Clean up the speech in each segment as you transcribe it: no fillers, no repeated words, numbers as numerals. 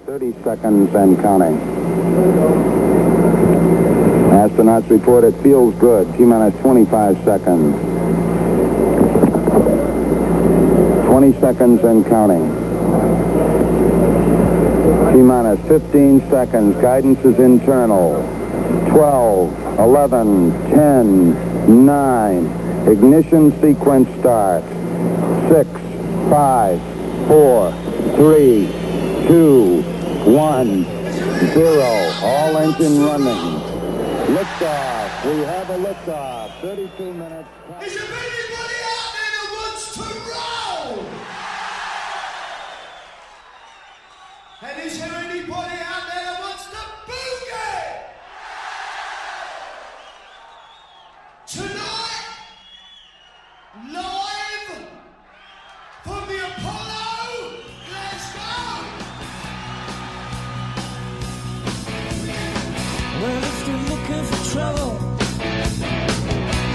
30 seconds and counting. Astronauts report it feels good. T-minus 25 seconds. 20 seconds and counting. T-minus 15 seconds. Guidance is internal. 12, 11, 10, 9. Ignition sequence starts. 6, 5, 4, 3, 2, 1, 0. All engine running. Liftoff. We have a liftoff. 32 minutes. Is there anybody out there that wants to roll? And is there anybody out there that wants to boogie? Tonight, live from the Apollo, Glasgow. Well, if you're looking for trouble,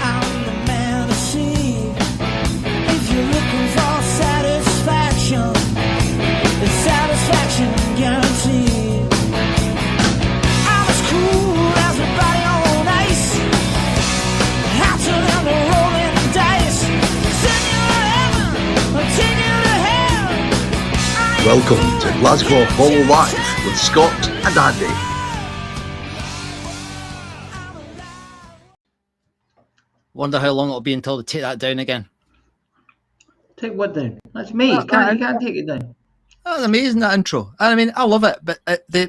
I'm the man to see. If you're looking for satisfaction, the satisfaction guaranteed. I'm as cool as a body on ice. Out to them the rolling dice. Send you to heaven, or take you to hell. Welcome to Glasgow Apollo Live with Scott and Andy. Wonder how long it'll be until they take that down again. Take what down? That's me. You can't take it down. That's amazing, that intro. I mean, I love it, but they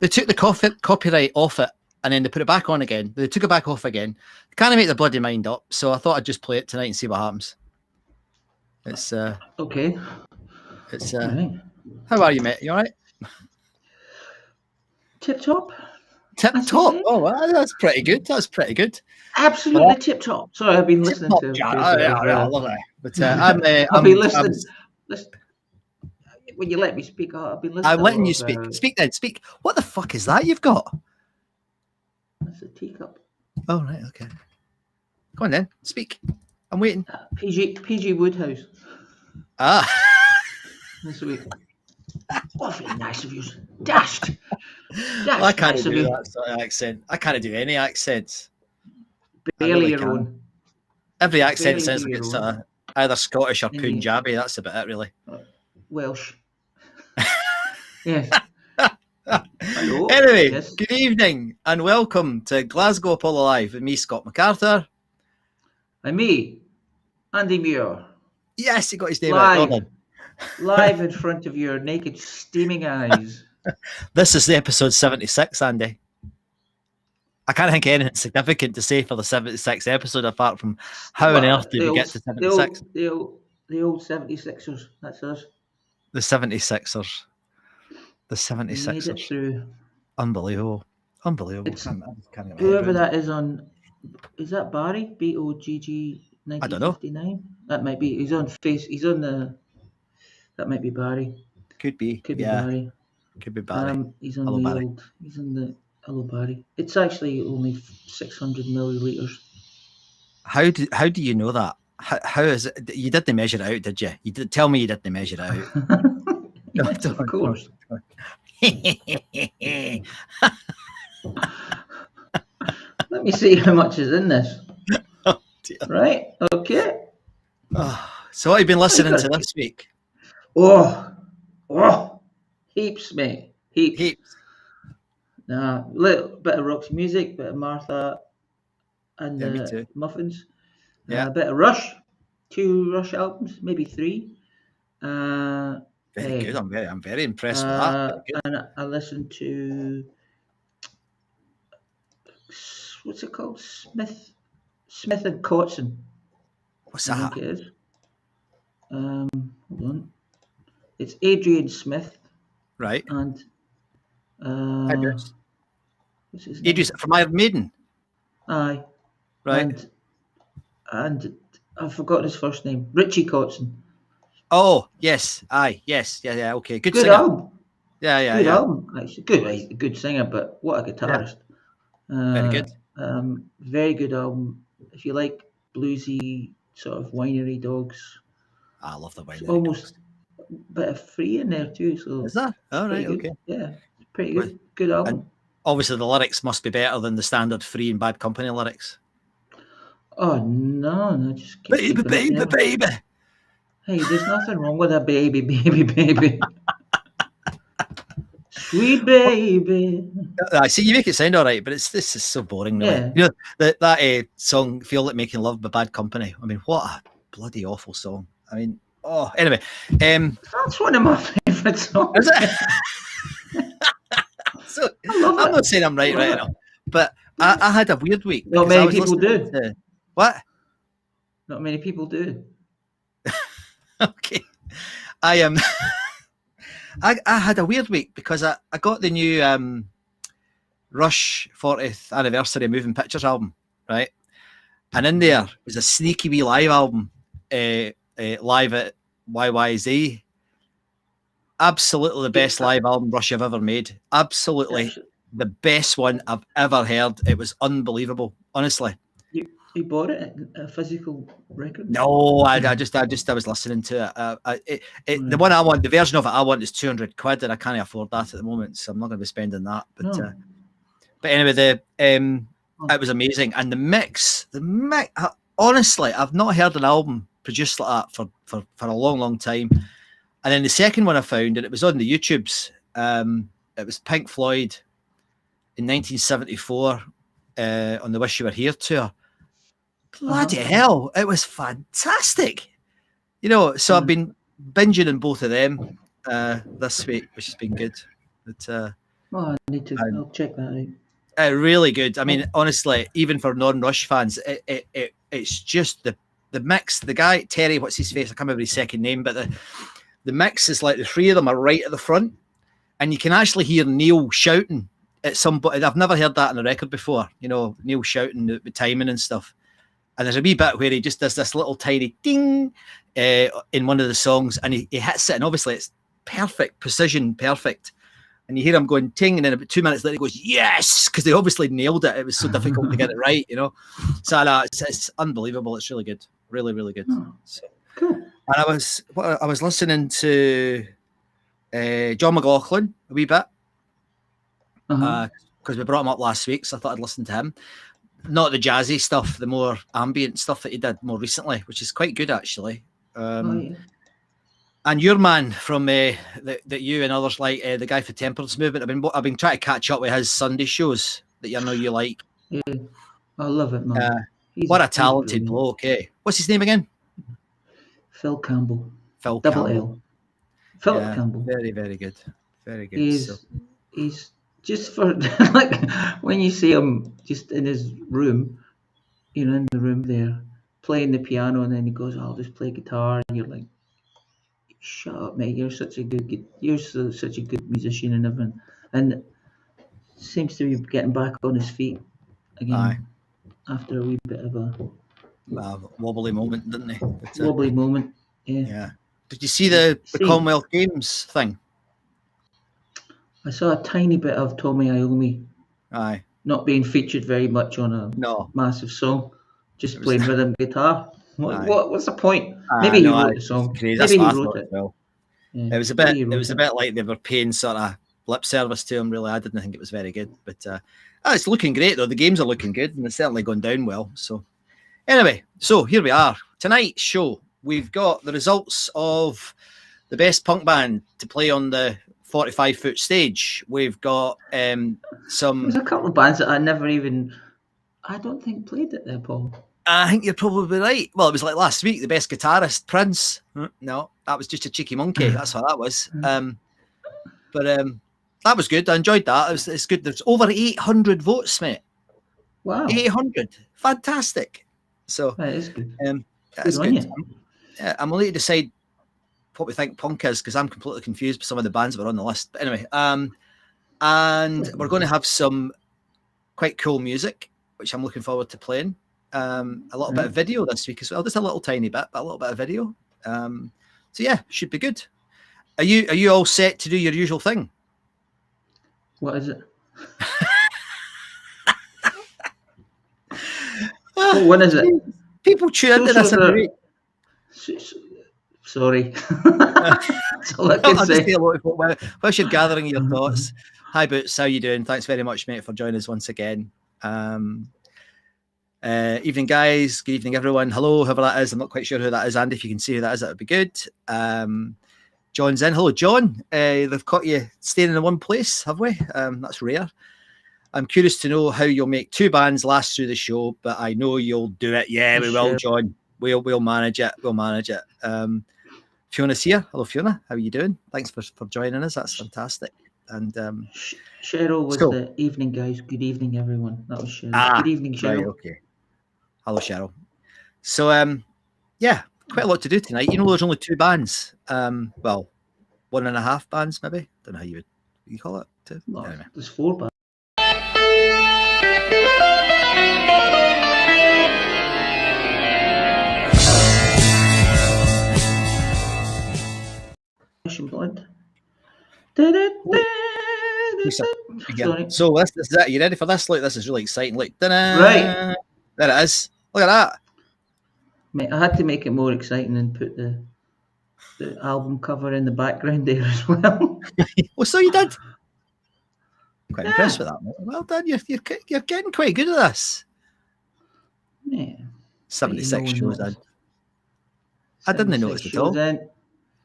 took the copyright off it and then they put it back on again. They took it back off again. They can't make their bloody mind up, so I thought I'd just play it tonight and see what happens. It's okay. It's right. How are you, mate? You all right? Tip top. Tip top. Oh, well, that's pretty good. That's pretty good. Absolutely tip top. Sorry, I've been listening to. Yeah, I love it. But I'm listening. When you let me speak, I've been listening. I'm letting you speak. Speak then. Speak. What the fuck is that you've got? That's a teacup. Oh right, okay. Go on then. Speak. I'm waiting. PG Woodhouse. Ah. This week. Awfully nice of you. Dashed. Well, I can't do that sort of accent. I can't do any accents. Barely your own. Every accent sounds like it's sort of either Scottish or Punjabi. That's about it, really. Welsh. Yes. Hello. Anyway, yes. Good evening and welcome to Glasgow Apollo Live with me, Scott MacArthur. And me, Andy Muir. Yes, he got his name right. Live in front of your naked, steaming eyes. This is the episode 76, Andy. I can't think of anything significant to say for the 76th episode apart from how on earth did we get to 76? The old 76ers. That's us. The 76ers. The 76ers. Made it through. Unbelievable. Whoever that is on, is that Barry? BOGG 1959? I don't know. That might be. He's on the. That might be Barry. Could be. Could be Barry. Could be Barry. He's on Hello, the Barry. old. He's on the. Hello, Barry. It's actually only 600 milliliters. How do you know that? How is it? You didn't measure it out, did you? You did tell me you didn't measure it out. Yes, of course. Let me see how much is in this. Oh, dear. Right. Okay. Oh, so what have you been listening to this week? Oh, heaps, mate. Heaps. Nah, little bit of Roxy music, bit of Martha and me too. Muffins. Yeah. A bit of Rush, 2 Rush albums, maybe 3. Very good. I'm very impressed with that. And I listened to what's it called? Smith and Kotzen. What's I that? think it is. Hold on. It's Adrian Smith. Right. And what's his name? Adrian from Iron Maiden. Aye. Right. And I've forgotten his first name. Richie Kotzen. Oh, yes. Aye. Yes. Yeah. Okay. Good Good singer. album. Yeah. Good album. Actually, good. He's a good singer, but what a guitarist. Very good. Very good album. If you like bluesy sort of winery dogs. I love the winery Almost dogs. bit of free in there too. So Is that? All right, pretty good. okay. Yeah, pretty good. Good album. And obviously the lyrics must be better than the standard Free and Bad Company lyrics. Oh no, just keep Baby, keeping it baby, there. baby. Hey, there's nothing wrong with a baby, baby, baby. Sweet baby. I see you make it sound all right, but this is so boring. Really. Yeah. You know that song "Feel Like Making Love" by Bad Company. I mean, what a bloody awful song. I mean, anyway, That's one of my favourite songs. is it? So I'm not saying I'm right now, but I had a weird week. Not because I many was people do. listening to- what? Not many people do. Okay, I am. I had a weird week because I got the new Rush 40th anniversary Moving Pictures album, right? And in there was a sneaky wee live album, live at YYZ. Absolutely the best live album Rush have ever made. Absolutely the best one I've ever heard. It was unbelievable, honestly. You bought it, a physical record? No, I was listening to it. The one I want, the version of it I want is £200, and I can't afford that at the moment, so I'm not going to be spending that. But anyway, it was amazing, and the mix. Honestly, I've not heard an album produced like that for a long time. And then the second one I found, and it was on the YouTubes. It was Pink Floyd in 1974 on the Wish You Were Here tour. Bloody hell, it was fantastic. You know, so I've been binging on both of them this week, which has been good. But, I need to. I'll check that out. Really good. I mean, honestly, even for non-Rush fans, it's just the mix. The guy Terry, what's his face? I can't remember his second name, but the mix is like the three of them are right at the front, and you can actually hear Neil shouting at some point. I've never heard that on a record before. You know, Neil shouting the timing and stuff. And there's a wee bit where he just does this little tiny ding in one of the songs, and he hits it, and obviously it's perfect precision, perfect. And you hear him going ting, and then about 2 minutes later he goes yes, because they obviously nailed it. It was so difficult to get it right, you know. So it's unbelievable. It's really good, really, really good. So, cool. And I was listening to John McLaughlin a wee bit because we brought him up last week, so I thought I'd listen to him. Not the jazzy stuff, the more ambient stuff that he did more recently, which is quite good actually. And your man from that you and others like, the guy for Temperance Movement. I've been trying to catch up with his Sunday shows that I know you like. Yeah, I love it, man. What a talented bloke, eh? What's his name again? Phil Campbell. Phil Double Campbell. L. Philip Campbell. Very, very good. Very good. He's just for like when you see him just in his room, you know, in the room there, playing the piano, and then he goes, "I'll just play guitar," and you're like, "Shut up, mate! You're such a good musician and everything." And seems to be getting back on his feet again after a wee bit of a wobbly moment, didn't he? Wobbly moment, yeah. Yeah. Did you see the Commonwealth Games thing? I saw a tiny bit of Tommy Iommi. Aye. Not being featured very much on a massive song, just playing rhythm guitar. What's the point? Maybe he wrote the song. Maybe he wrote it. Well. Yeah. It was a bit like they were paying sort of lip service to him. Really, I didn't think it was very good, but it's looking great though. The games are looking good, and it's certainly gone down well. So anyway, so here we are. Tonight's show, we've got the results of the best punk band to play on the 45-foot stage. We've got some. There's a couple of bands that I don't think played it there, Paul. I think you're probably right. Well, it was like last week, the best guitarist, Prince. No, that was just a cheeky monkey. That's what that was. But that was good. I enjoyed that. It's good. There's over 800 votes, mate. Wow. 800. Fantastic. So that is good. That's good. I'm only to decide what we think punk is, because I'm completely confused by some of the bands that were on the list. But anyway, and we're going to have some quite cool music, which I'm looking forward to playing. A little bit of video this week as well, just a little tiny bit, but a little bit of video. So yeah, should be good. Are you all set to do your usual thing? What is it? When is it? People tune into this every week. Sorry. That's all I can I'll just say. say hello to folk whilst you're gathering your thoughts. Hi, Boots. How you doing? Thanks very much, mate, for joining us once again. Evening, guys. Good evening, everyone. Hello, whoever that is. I'm not quite sure who that is. Andy, if you can see who that is, that would be good. John's in. Hello, John. They've caught you staying in one place, have we? That's rare. I'm curious to know how you'll make two bands last through the show, but I know you'll do it. Yeah, we will, John. We'll manage it. We'll manage it. Fiona's here. Hello, Fiona. How are you doing? Thanks for joining us. That's fantastic. And Cheryl was so- the evening, guys. Good evening, everyone. That was Cheryl. Good evening, Cheryl. Right, okay. Hello, Cheryl. So, yeah, quite a lot to do tonight. You know, there's only two bands. Well, 1.5 bands, maybe. Don't know how you call it. Two? No, Anyway. there's 4 bands. Blood. Yeah. So this is it. Are you ready for this? Look, this is really exciting. Look, Right. There it is. Look at that. Mate, I had to make it more exciting and put the album cover in the background there as well. Well, so you did. I'm quite impressed with that, mate. Well done. You're getting quite good at this. Yeah. 76 no shows one in. I didn't 76 notice at all. shows in.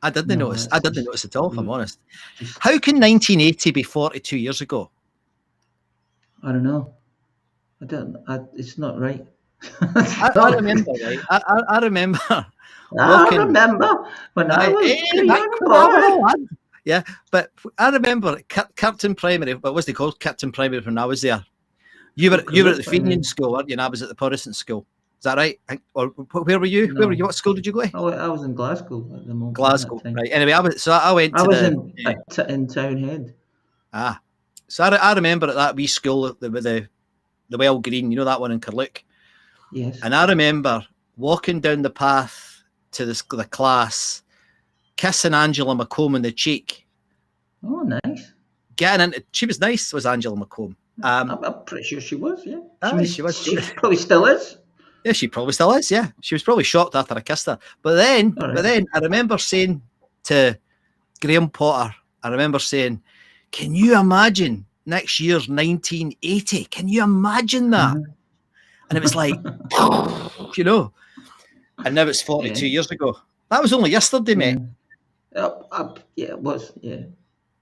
I didn't No, notice. that's I didn't just- notice at all, if I'm honest. just- How can 1980 be 42 years ago? I don't know. It's not right. I remember, right? I remember. I walking- remember when I was Hey, a back young when I was boy. a lad. Yeah, but I remember Captain Primary. What was they called? Captain Primary when I was there. You were at the Fenian school, weren't you? And I was at the Protestant school. Is that right? Or where were you? No. Where were you? What school did you go to? I was in Glasgow at the moment. Glasgow, at that time. right? Anyway, I went I to was the in Townhead. So I remember at that wee school with the Well Green, you know that one in Carluke. Yes. And I remember walking down the path to the class, kissing Angela McComb on the cheek. Oh, nice. She was nice, was Angela McComb. I'm pretty sure she was. Yeah. She was. She probably still is. Yeah, she probably still is. Yeah, she was probably shocked after I kissed her. But then I remember saying to Graham Potter, can you imagine next year's 1980? Can you imagine that? Mm-hmm. And it was like, you know. And now it's 42 years ago. That was only yesterday, mate. Yeah, it was. Yeah.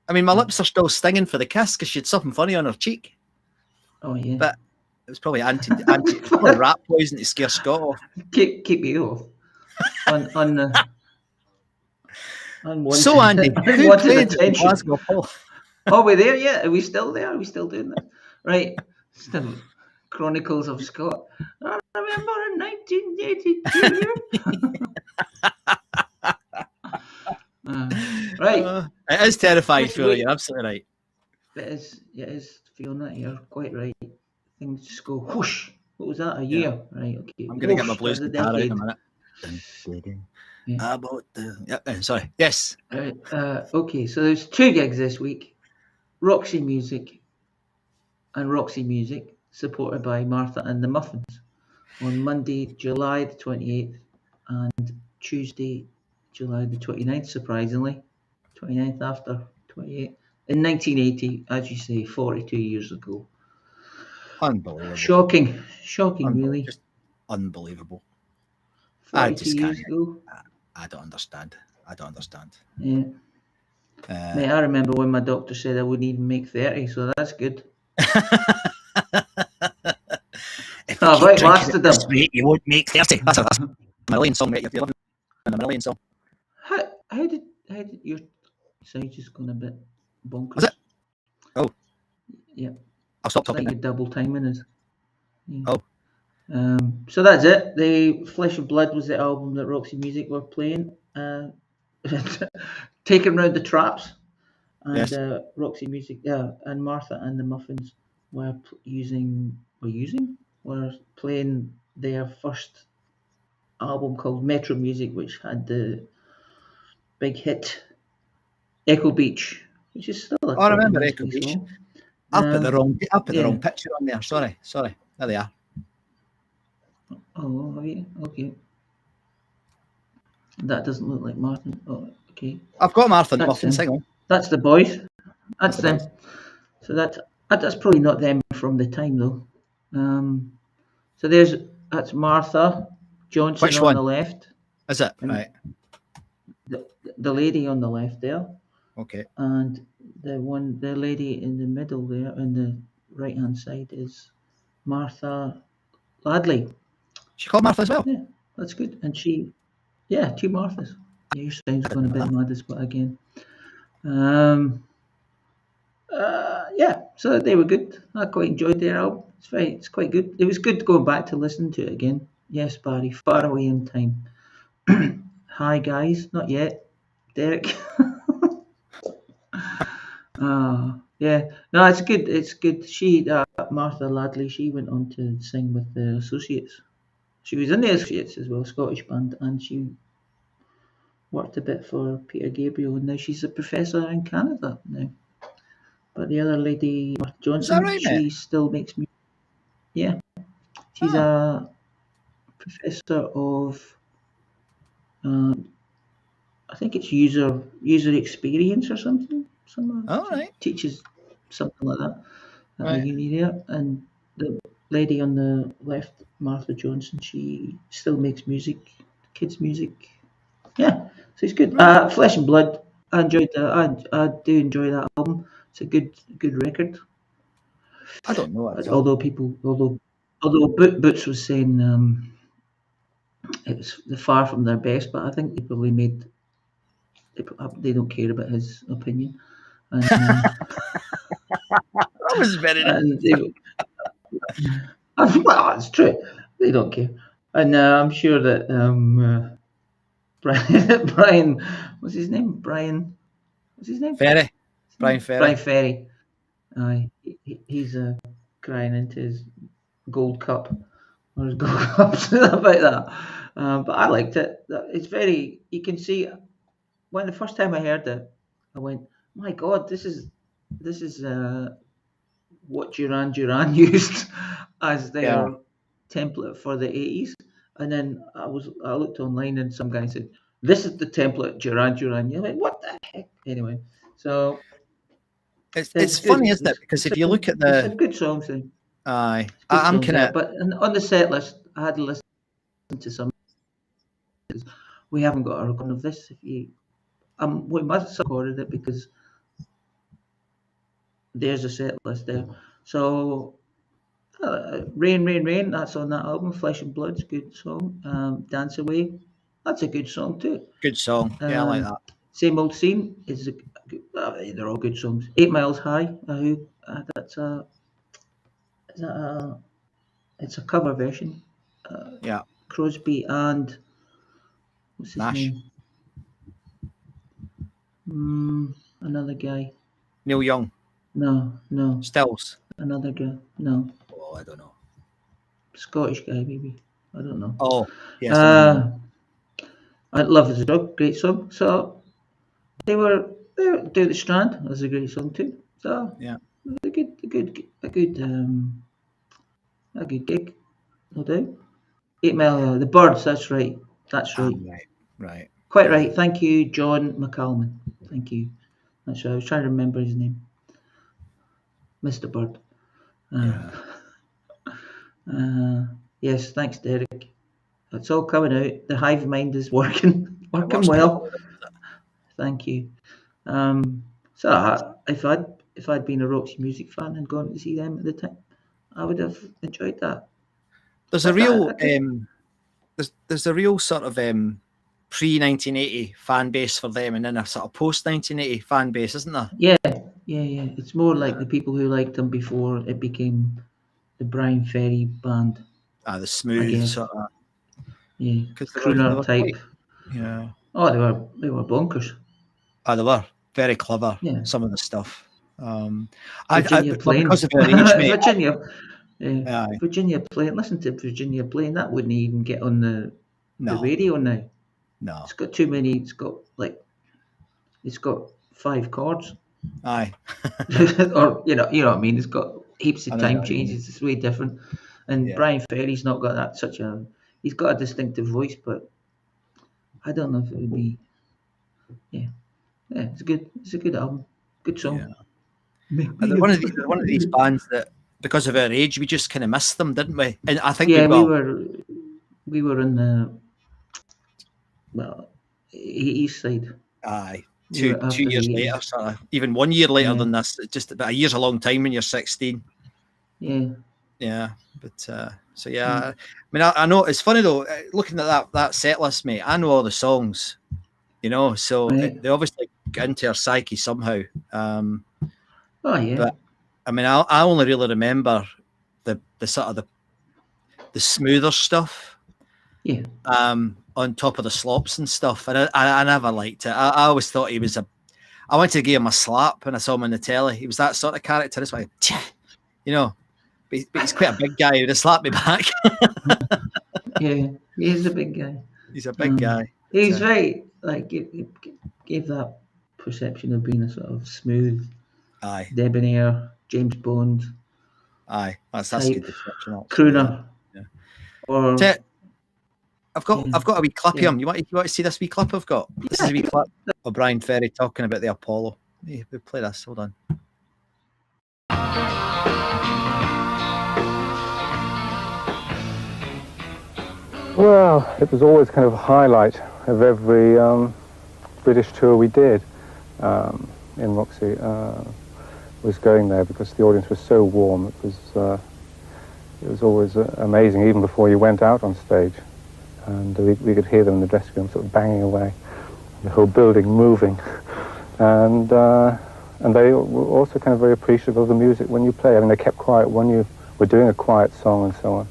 I mean, my lips are still stinging for the kiss because she had something funny on her cheek. Oh yeah. But it was probably probably rat poison to scare Scott off. Keep you off. On unwanted, So Andy, who unwanted played at the attention. Glasgow Apollo? Oh, we're there yet? Are we still there? Are we still doing this? Right. Still Chronicles of Scott. I remember in 1982. Right. It is terrifying, This Fiona. week- You're absolutely right. It is, Fiona. You're quite right. Things just go whoosh. What was that? A year? Right. Okay. I'm going to get my Whoosh, blues that's a guitar out in a decade. minute. Yeah. About sorry. Yes. Right. Okay. So there's 2 gigs this week. Roxy Music, supported by Martha and the Muffins, on Monday, July the 28th, and Tuesday, July the 29th. Surprisingly, 29th after 28th in 1980, as you say, 42 years ago. Unbelievable. Shocking, really. Just unbelievable. 42 just years can't. ago. I don't understand. Yeah. Mate, I remember when my doctor said I wouldn't even make 30, so that's good. If I've you keep drinking outlasted at this them. rate, you won't make 30. That's a million song, mate. You're living in a million song. How did your side just gone a bit bonkers? Was it? Oh. Yeah. I'll stop It's like talking. you're double timing us. Yeah. Oh. So that's it. The Flesh and Blood was the album that Roxy Music were playing. Taking round the traps. And Yes. Roxy Music, and Martha and the Muffins were playing their first album called Metro Music, which had the big hit Echo Beach, which is still a I remember nice Echo wee Beach. song. I put the wrong yeah. picture on there. Sorry. There they are. Oh, have you? Okay. That doesn't look like Martin. Oh, Okay. I've got Martha That's Muffin them. single. That's the boys. That's the them. boys. So that's probably not them from the time though. So that's Martha Johnson Which on one the left, is it? and Right. the lady on the left there, Okay. and the lady in the middle there on the right hand side is Martha Ladley. She called Martha as well. Yeah, that's good. And two Marthas. Yeah, your sound's going a bit mad as well again. Yeah, so they were good. I quite enjoyed their album. It's quite good. It was good going back to listen to it again. Yes, Barry, far away in time. Hi guys, not yet. Derek. Yeah. No, it's good. It's good. Martha Ladley, she went on to sing with the Associates. She was in the Associates as well, Scottish band, and she worked a bit for Peter Gabriel, and now she's a professor in Canada now. But the other lady, Martha Is that Johnson, right, mate? she still makes music. Yeah, she's a professor of, I think it's user experience or something. All She right. teaches something like that at a Right. uni there. And the lady on the left, Martha Johnson, she still makes music, kids' music. Yeah, so it's good. Flesh and Blood. I enjoyed that. I do enjoy that album. It's a good record. I don't know it at all. Although Boots was saying it's far from their best, but I think they probably they don't care about his opinion, and That was very nice. and they, well, it's true. They don't care, and I'm sure that Brian, what's his name? What's his name? Ferry. Brian Ferry. Brian Ferry. Aye, he's crying into his gold cup or his gold cup about that. But I liked it. It's very. You can see when the first time I heard it, I went, "My God, this is what Duran Duran used as their template for the 80s." And then I looked online and some guy said, "This is the template Duran Duran." You're like, "What the heck?" Anyway, so It's funny, isn't it? Because if you look at it's a the, good song. So aye, good I'm songs kind there. of, But on the set list, I had to listen to some. We haven't got a recording of this. If you, we must have recorded it because there's a set list there. So, Rain, Rain, Rain. That's on that album. Flesh and Blood's a good song. Dance Away. That's a good song too. good song. Yeah, I like that. Same Old Scene is they're all good songs. 8 Miles High. That's a. Is that a It's a cover version. Yeah. Crosby and what's his Nash. name? Another guy. Neil Young. No. Stills. Another guy. No. Oh, I don't know. Scottish guy, maybe. I don't know. Oh, yes. I Love is a Dog, great song. So they were Do the Strand. That's a great song too. So Yeah. a good gig, no doubt. 8 Mile, the Birds. That's right. That's right. Right. Quite right. Thank you, John McCallman. Thank you. That's right. I was trying to remember his name. Mr. Bird. Yes, thanks, Derek. It's all coming out. The hive mind is working well. Thank you. So if I'd been a Roxy Music fan and gone to see them at the time, I would have enjoyed that. There's a real sort of pre-1980 fan base for them, and then a sort of post-1980 fan base, isn't there? Yeah. It's more like the people who liked them before it became the Brian Ferry band. The smooth sort of. Yeah, crooner type. Yeah. Oh, they were bonkers. They were very clever. Yeah. Some of the stuff. Virginia Plain. Because of their age, mate. Virginia Plain. Listen to Virginia Plain. That wouldn't even get on the radio now. No. It's got too many. It's got 5 chords. Aye. Or you know what I mean. It's got heaps of time changes. It's way different. And Brian Ferry's not got that he's got a distinctive voice, but I don't know if it would be. yeah, it's a good album, good song. Yeah. They're one of these bands that, because of our age, we just kind of missed them, didn't we? And I think Yeah, we we were in the 80s side. aye. We Two were after the years 80s. later, sort of, even 1 year later Yeah. than this. Just about a year's a long time when you're 16. Yeah. Yeah, but so yeah, I mean, I know it's funny though. Looking at that set list, mate, I know all the songs, you know, so Right. they obviously get into our psyche somehow. Oh yeah. But I mean, I only really remember the sort of the smoother stuff. Yeah. On top of the slops and stuff, and I never liked it. I always thought he was I wanted to give him a slap when I saw him on the telly. He was that sort of character. It's like, you know, but he's quite a big guy. He would have slapped me back. Yeah, he's a big guy. He's a big guy. He's very like gave that perception of being a sort of smooth, Aye, debonair James Bond aye. That's type good description. crooner. Yeah. Or I've got a wee clip Yeah. here. You want to see this wee clip I've got? This is a wee clip of Brian Ferry talking about the Apollo. We'll play this. Hold on. Well, it was always kind of a highlight of every British tour we did in Roxy. Was going there because the audience was so warm. It was always amazing, even before you went out on stage. And we could hear them in the dressing room sort of banging away, the whole building moving. And they were also kind of very appreciative of the music when you play. I mean, they kept quiet when you were doing a quiet song and so on.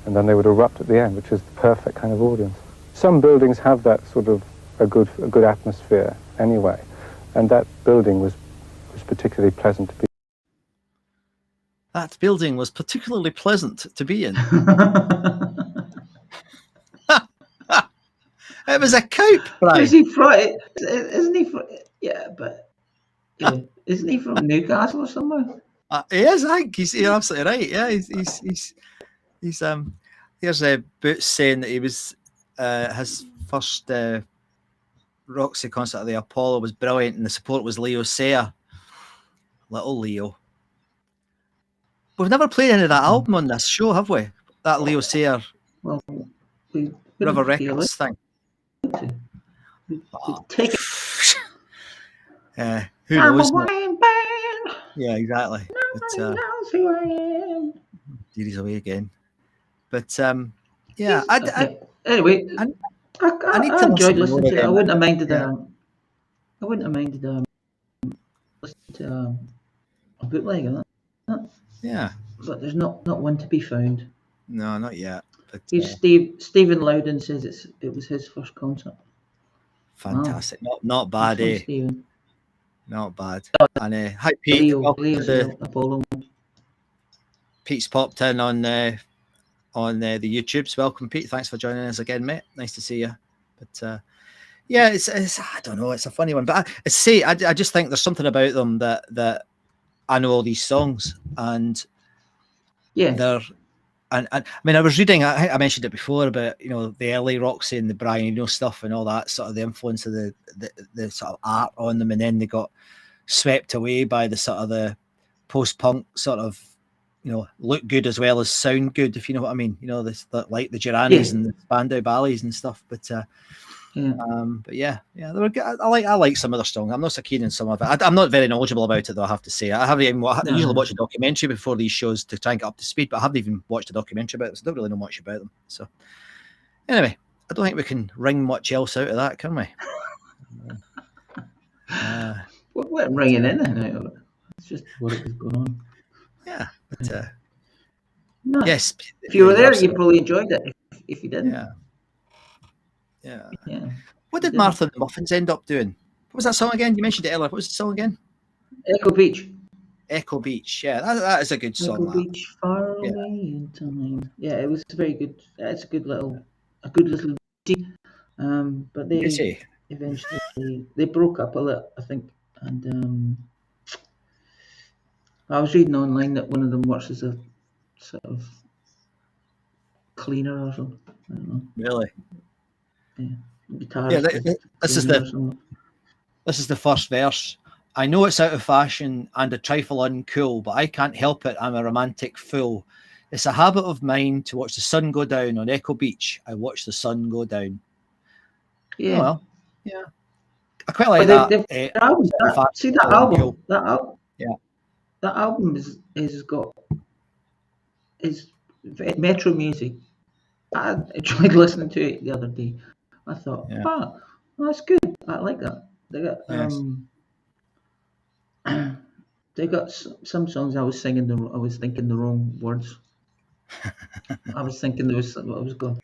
And then they would erupt at the end, which is the perfect kind of audience. Some buildings have that sort of a good atmosphere anyway, and that building was particularly pleasant to be. That building was particularly pleasant to be in. It was a cope, Brian. is he from? Isn't he from? Yeah, but isn't he from Newcastle or somewhere? He is. I think you're absolutely right. Yeah, he's here's Boots saying that he was his first Roxy concert at the Apollo was brilliant, and the support was Leo Sayer. Little Leo. We've never played any of that album on this show, have we? That Leo Sayer Well, we River wouldn't feel Records thing. We'd take it. Who I'm knows? a wine band. Yeah, exactly. But Nobody knows who I am. he's away again. But yeah, Anyway, I need I to enjoyed listen listening to it. again. I wouldn't have minded. Yeah. I wouldn't have minded listening to a bootleg of that. Yeah. But there's not one to be found. No, not yet. But Stephen Loudon says it was his first concert. fantastic. Not bad, Nice one, eh? Stephen. Not bad. And hi Pete. Leo's Apollo. Pete's popped in on the YouTubes. Welcome, Pete. Thanks for joining us again, mate. Nice to see you. But yeah, it's I don't know. It's a funny one, but I just think there's something about them that I know all these songs, and yeah, they're and I mean, I was reading. I mentioned it before about the early Roxy and the Brian Eno stuff and all that sort of the influence of the sort of art on them, and then they got swept away by the sort of the post-punk sort of look good as well as sound good, if you know what I mean. Like the Geranis and the Spandau Ballets and stuff. But yeah, they were good. I like some of their songs. I'm not so keen on some of it. I'm not very knowledgeable about it, though. I have to say, I haven't even. I usually watch a documentary before these shows to try and get up to speed, but I haven't even watched a documentary about it, so I don't really know much about them. So anyway, I don't think we can wring much else out of that, can we? we're ringing in and out of it. It's just what was going on. Yeah, but no. Yes, if you were there, you probably enjoyed it. If you didn't, yeah. What You did Martha and the Muffins end up doing? What was that song again? You mentioned it earlier. What was the song again? Echo Beach. Echo Beach. Yeah, that is a good song. Echo Beach, far away in time. Yeah, it was very good. It's a good little but they eventually they broke up a little, I think, and I was reading online that one of them works as a sort of cleaner or something. I don't know. Really? Yeah, guitarist. Yeah, this is the This is the first verse. I know it's out of fashion and a trifle uncool, but I can't help it. I'm a romantic fool. It's a habit of mine to watch the sun go down on Echo Beach. I watch the sun go down. Yeah. Oh, well, yeah. I quite like But that. the album, see that Cool. album, Yeah. that album is Metro music. I tried listening to it the other day. I thought, Yeah. wow, that's good. I like that. They got Yes. they got some songs I was singing. I was thinking the wrong words. I was thinking there was something I was going.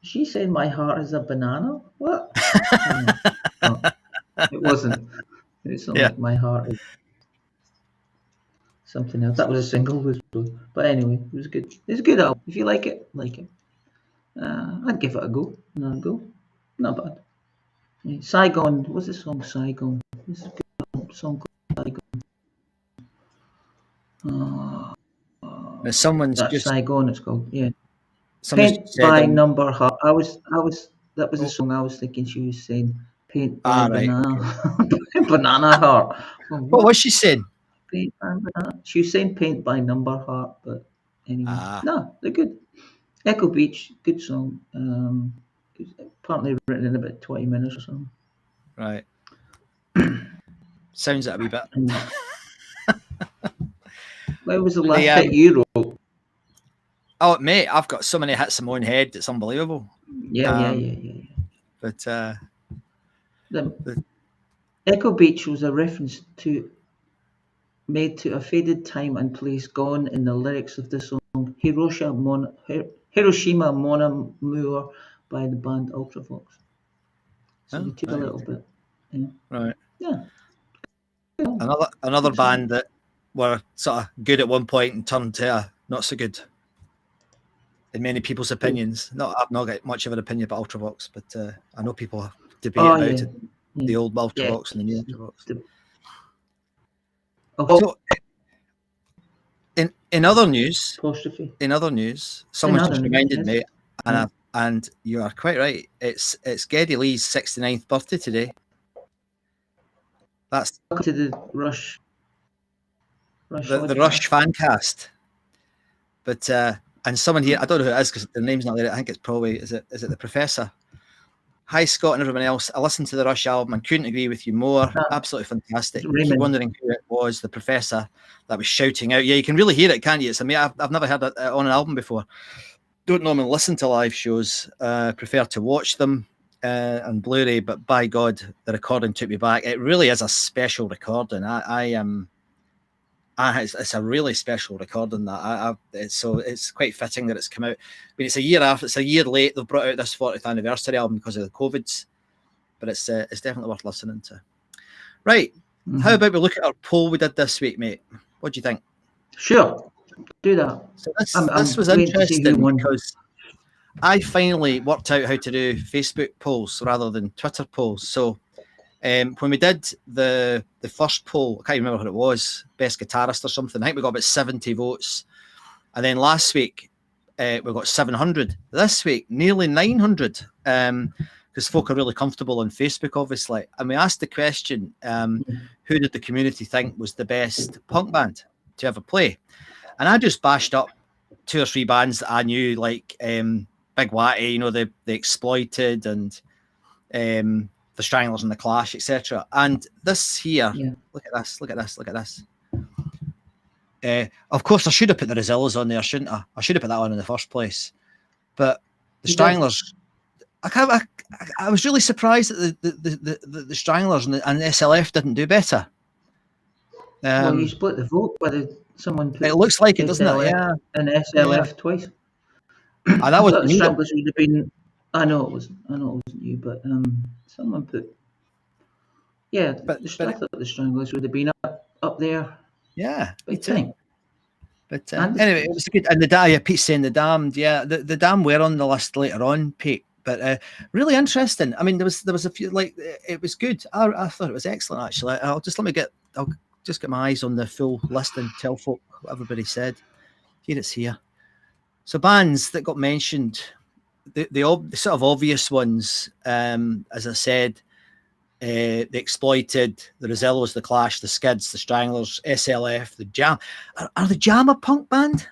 She said my heart is a banana. What? No, it wasn't. It's not Yeah. like my heart is something else. That was a single, but anyway, it was good. It's a good album. If you like it, like it. I'd give it a go. Another go. Not bad. Yeah, Saigon. What's the song? Saigon. It's a good song called Saigon. Someone's That's just Saigon. It's called. Yeah. someone's Paint said by in, Number Heart. That was the song I was thinking she was saying. Paint by right. Banana. Banana Heart. Oh, What was she saying? Paint by Banana. She was saying Paint by Number Heart, but anyway. No, they're good. Echo Beach, good song. Apparently written in about 20 minutes or something. Right. Sounds like a wee bit. What was the last hit you wrote? Oh, mate, I've got so many hits in my own head. It's unbelievable. Yeah. But The Echo Beach was a reference made to a faded time and place gone in the lyrics of the song Hiroshima Mon Amour by the band Ultravox. So they took a little bit. Yeah. Right. Yeah. Another band that were sort of good at one point and turned to not so good in many people's opinions. I've not got much of an opinion about Ultravox, but I know people debate about it. The old Ultravox and the new Ultravox. So, in other news, someone just reminded me, and you are quite right. It's Geddy Lee's 69th birthday today. That's to the Rush. The Rush fan cast. But and someone here, I don't know who it is because their name's not there. I think it's probably is it the Professor. Hi Scott and everyone else. I listened to the Rush album and couldn't agree with you more. Absolutely fantastic. Keep wondering who it was, the Professor that was shouting out. Yeah, you can really hear it, can't you? It's I've never heard it on an album before. Don't normally listen to live shows. Prefer to watch them on Blu-ray, but by God, the recording took me back. It really is a special recording. It's a really special recording. So it's quite fitting that it's come out. I mean, it's a year late. They've brought out this 40th anniversary album because of the COVIDs, but it's definitely worth listening to. Right, How about we look at our poll we did this week, mate? What do you think? Sure, do that. So this was interesting because I finally worked out how to do Facebook polls rather than Twitter polls. So when we did the first poll, I can't remember what it was, best guitarist or something. I think we got about 70 votes. And then last week, we got 700. This week, nearly 900, because folk are really comfortable on Facebook, obviously. And we asked the question, who did the community think was the best punk band to ever play? And I just bashed up 2 or 3 bands that I knew, like Big Watty, the Exploited, and the Stranglers and the Clash, etc. And this here, look at this. Of course, I should have put the Rezillas on there, shouldn't I? I should have put that on in the first place. But the Stranglers, I was really surprised that the Stranglers and the SLF didn't do better. Well, you split the vote whether someone put it looks like it, doesn't it? Yeah, and SLF twice. And that was the Stranglers would have been. I know it wasn't you, but someone put. Yeah, I thought the Stranglers would have been up there. Yeah, big time. But anyway, it was good. And Pete's saying the Damned. Yeah, the Damned were on the list later on, Pete. But really interesting. I mean, there was a few, like, it was good. I thought it was excellent, actually. I'll just get my eyes on the full list and tell folk what everybody said. Here it's here. So bands that got mentioned, the sort of obvious ones, as I said, The Exploited, the Rosellos, the Clash, the Skids, the Stranglers, SLF, the Jam. Are the Jam a punk band?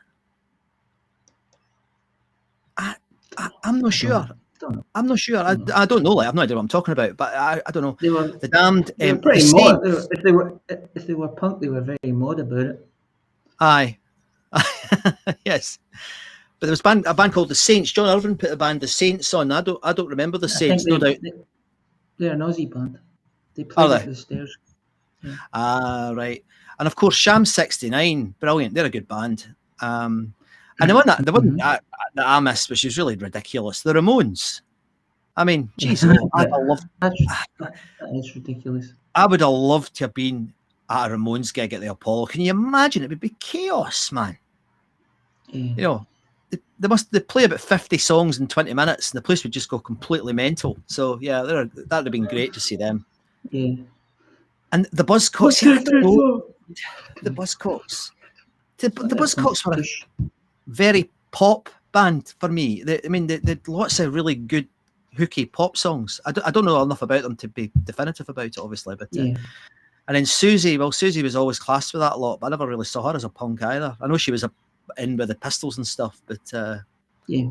I'm not sure. I'm not sure. I don't know. Like, I've no idea what I'm talking about. But I don't know. They were the Damned. They were The pretty mod. Saints. If they were punk, they were very mod about it. Aye. Yes. But there was a band called the Saints. John Irvin put the band the Saints on. I don't remember the Saints. No doubt. They're an Aussie band. They played up the stairs. Yeah. Right. And of course, Sham 69, brilliant. They're a good band. And the one that I missed, which is really ridiculous, the Ramones. I mean, geez, I love that is ridiculous. I would have loved to have been at a Ramones gig at the Apollo. Can you imagine? It would be chaos, man. Yeah. You know, they play about 50 songs in 20 minutes, and the place would just go completely mental. So yeah, that would have been great to see them. Yeah. And the Buzzcocks, I don't know. The Buzzcocks. The Buzzcocks were a very pop band for me. They had lots of really good hooky pop songs. I don't know enough about them to be definitive about it, obviously. But and then Susie was always classed with that a lot, but I never really saw her as a punk either. I know she was in with the Pistols and stuff, but yeah.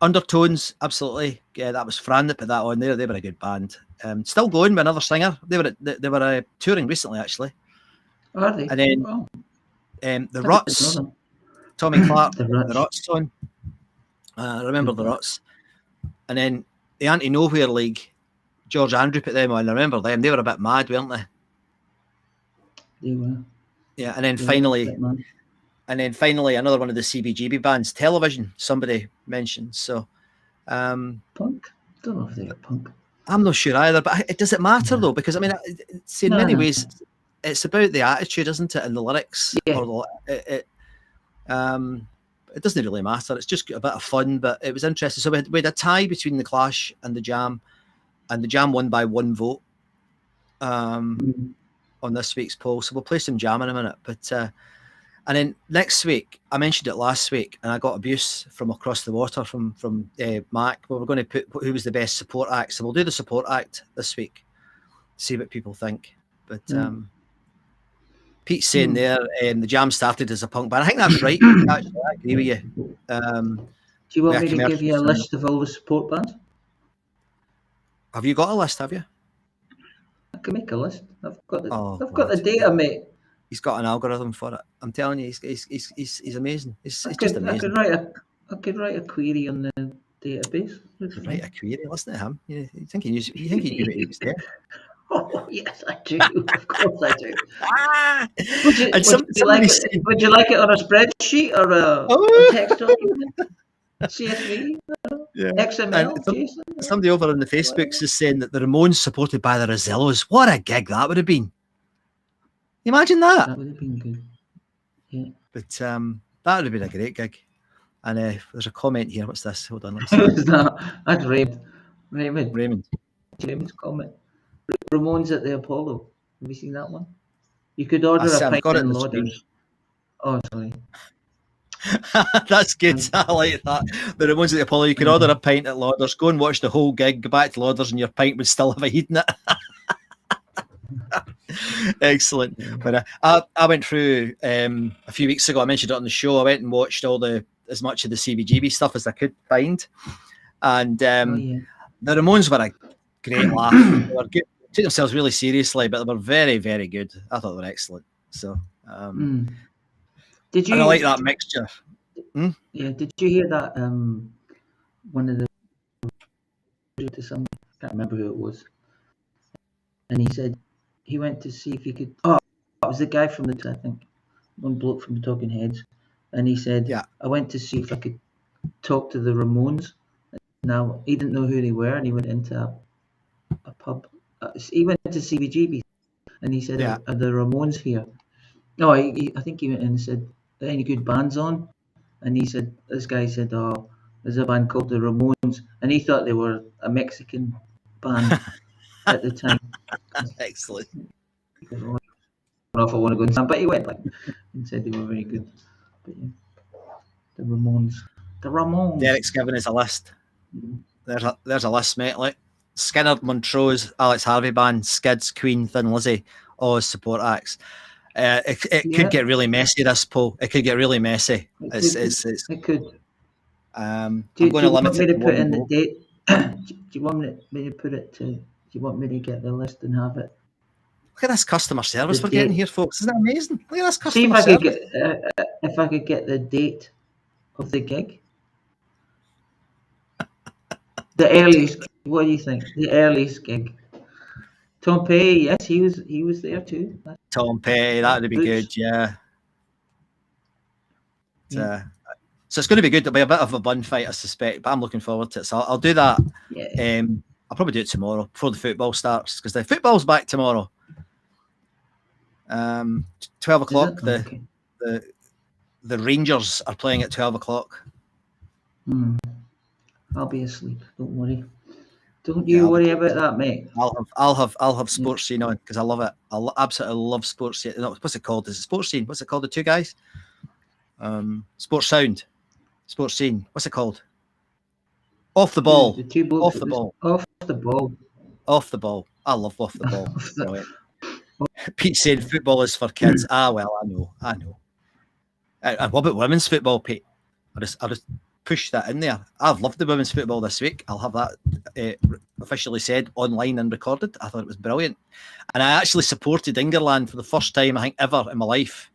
Undertones, absolutely. Yeah, that was Fran that put that on there. They were a good band. Still going with another singer. They were touring recently, actually. Are they? And then the Ruts, Tommy Clark, the Ruts on. I remember the Ruts. And then the Anti-Nowhere League, George Andrew put them on. I remember them. They were a bit mad, weren't they? They were. Yeah, and then finally, another one of the CBGB bands, Television, somebody mentioned. So, punk? Don't know if they're punk. I'm not sure either, but does it matter though? Because I mean, in many ways, it's about the attitude, isn't it, and the lyrics. Yeah. Or it doesn't really matter. It's just a bit of fun, but it was interesting. So we had a tie between the Clash and the Jam, and the Jam won by 1 vote on this week's poll. So we'll play some Jam in a minute. But and then next week, I mentioned it last week, and I got abuse from across the water from Mac. Well, we're going to put who was the best support act. So we'll do the support act this week, see what people think. But Pete's saying there, the Jam started as a punk band. I think that's right. Actually, I agree with you. Do you want me to give you a list of all the support bands? Have you got a list, have you? I can make a list. I've got the data, mate. He's got an algorithm for it. I'm telling you, he's amazing. He's just amazing. I could write a query on the database. Write a query? Listen to him. You think he'd give it his there? Oh yes, I do. Of course, I do. Would you like it on a spreadsheet or a text document? CSV? XML? Somebody over on the Facebooks is saying that the Ramones supported by the Rosellos. What a gig that would have been! Imagine that. That would have been good. Yeah. But that would have been a great gig. And there's a comment here. What's this? Hold on. That's Raymond. Raymond's comment. Ramones at the Apollo. Have you seen that one? You could order a pint in Lauders. Oh, sorry. That's good. I like that. The Ramones at the Apollo. You could order a pint at Lauders, go and watch the whole gig, go back to Lauders, and your pint would still have a heat in it. Excellent. But I went through a few weeks ago. I mentioned it on the show. I went and watched as much of the CBGB stuff as I could find, and the Ramones were a great laugh. They were good. They took themselves really seriously, but they were very, very good. I thought they were excellent. So, did you? And I like that mixture. Yeah. Did you hear that? One of the to some, I can't remember who it was, and he said he went to see if he could. Oh, it was the guy from I think, one bloke from the Talking Heads, and he said, I went to see if I could talk to the Ramones. Now he didn't know who they were, and he went into a pub. He went to CBGB, and he said, "Are the Ramones here?" No, I think he went in and said, "Are any good bands on?" And he said, "This guy said, oh, there's a band called the Ramones," and he thought they were a Mexican band at the time. Excellent. I don't know if I want to go into that, but he went and said they were very good. But yeah, the Ramones. Derek's given us a list. There's a list, mate. Like, Skinner, Montrose, Alex Harvey Band, Skids, Queen, Thin Lizzy, all as support acts. It could get really messy, this poll. It could get really messy. It could. I'm Do going to you limit want me it to to put one in the vote. date? Do you want me to put it to? Do you want me to get the list and have it? Look at this customer service The we're getting date. here, folks. Isn't that amazing? Look at this See if customer I could service. get if I could get the date of the gig. The earliest. What do you think? The earliest gig. Tom Petty, yes, he was there too. Tom Petty, that would be Boots. good, yeah. Yeah. So it's going to be good. It'll be a bit of a bun fight, I suspect, but I'm looking forward to it. So I'll do that. Yeah. I'll probably do it tomorrow before the football starts, because the football's back tomorrow. 12 o'clock. Okay. The Rangers are playing at 12 o'clock. I'll be asleep. Don't worry. Don't you worry about that, mate. I'll have Sports Scene on, because I love it. Absolutely love Sports Scene. No, what's it called? Is it Sports Scene? What's it called? The two guys? Sports Sound. Sports Scene. What's it called? Off the Ball. The two blokes Off the Ball. Off the ball. Off the Ball. I love Off the Ball. Brilliant. Pete saying football is for kids. Well, I know. And what about women's football, Pete? I'll just push that in there. I've loved the women's football this week. I'll have that officially said online and recorded. I thought it was brilliant. And I actually supported England for the first time, I think, ever in my life.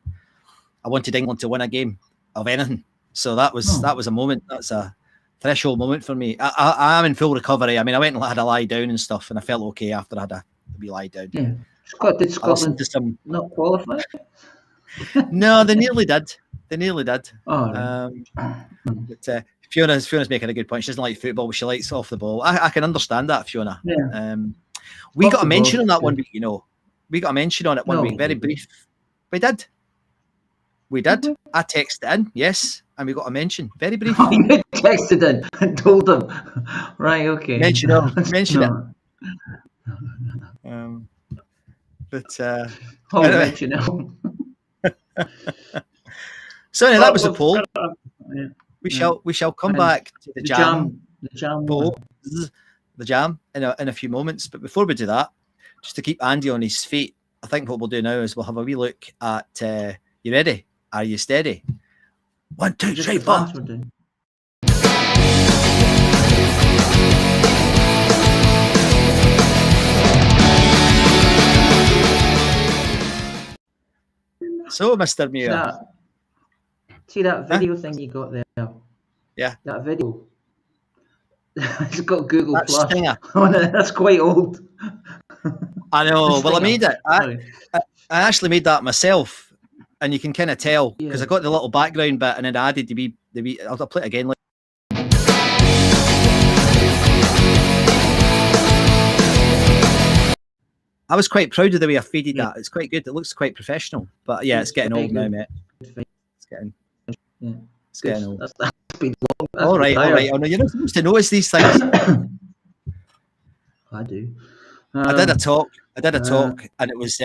I wanted England to win a game of anything. So that was a moment. That's a threshold moment for me. I am in full recovery. I mean, I went and had a lie down and stuff, and I felt okay after I had a wee lie down. Yeah. Did Scotland not qualify? No, they nearly did. Oh, right. But Fiona's making a good point. She doesn't like football, but she likes off the ball. I can understand that, Fiona. Yeah. We Off got a the mention ball, on that too. one week, you know. We got a mention on it one No, week, we very didn't. brief. We did. Mm-hmm. I texted in, yes, and we got a mention, very brief. Oh, you texted in and told them. Right, okay. Mention it. No. But Oh, anyway. mention it. So anyway, that was the poll. Yeah. We shall come And back to the jam poll. poll, the jam in a few moments. But before we do that, just to keep Andy on his feet, I think what we'll do now is we'll have a wee look at. You ready? Are you steady? 1, 2, Just 3, the 4. dance we're doing. So, Mr. Muir. See that video thing you got there? Yeah. That video. It's got Google That Plus. stinger. That's quite old. I know. Well, I made it. Sorry. I actually made that myself, and you can kind of tell because Yeah. I got the little background bit and then I added the wee. I'll play it again. I was quite proud of the way I feeded that. It's quite good. It looks quite professional. But yeah, it's getting old now, mate. It's getting old. That's been long. That's All right. Oh no, you're not supposed to notice these things. I do. I did a talk, and it was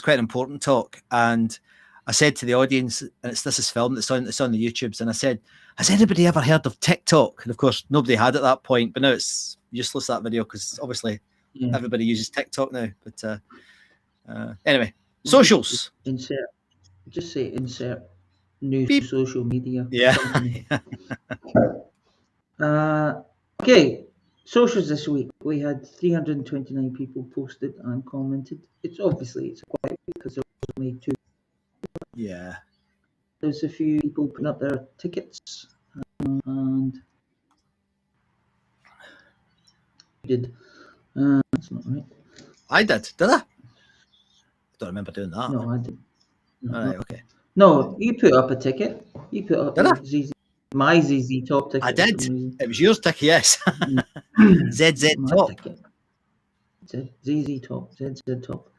quite an important talk. And I said to the audience, and this is filmed, it's on the YouTubes, and I said, has anybody ever heard of TikTok? And of course, nobody had at that point, but now it's useless, that video, because obviously everybody uses TikTok now. But anyway, socials. Insert new Beep. social media. Yeah. Okay. Socials this week, we had 329 people posted and commented. It's quiet because there was only 2. Yeah. There's a few people putting up their tickets, and did. That's not right. I did I? Don't remember doing that. No, I didn't. No, All right, okay. No, you put up a ticket. You put up Did I? my ZZ Top ticket. I did. for some reason. It was yours, Tick, yes. ZZ My Top. ticket. ZZ Top. ZZ Top.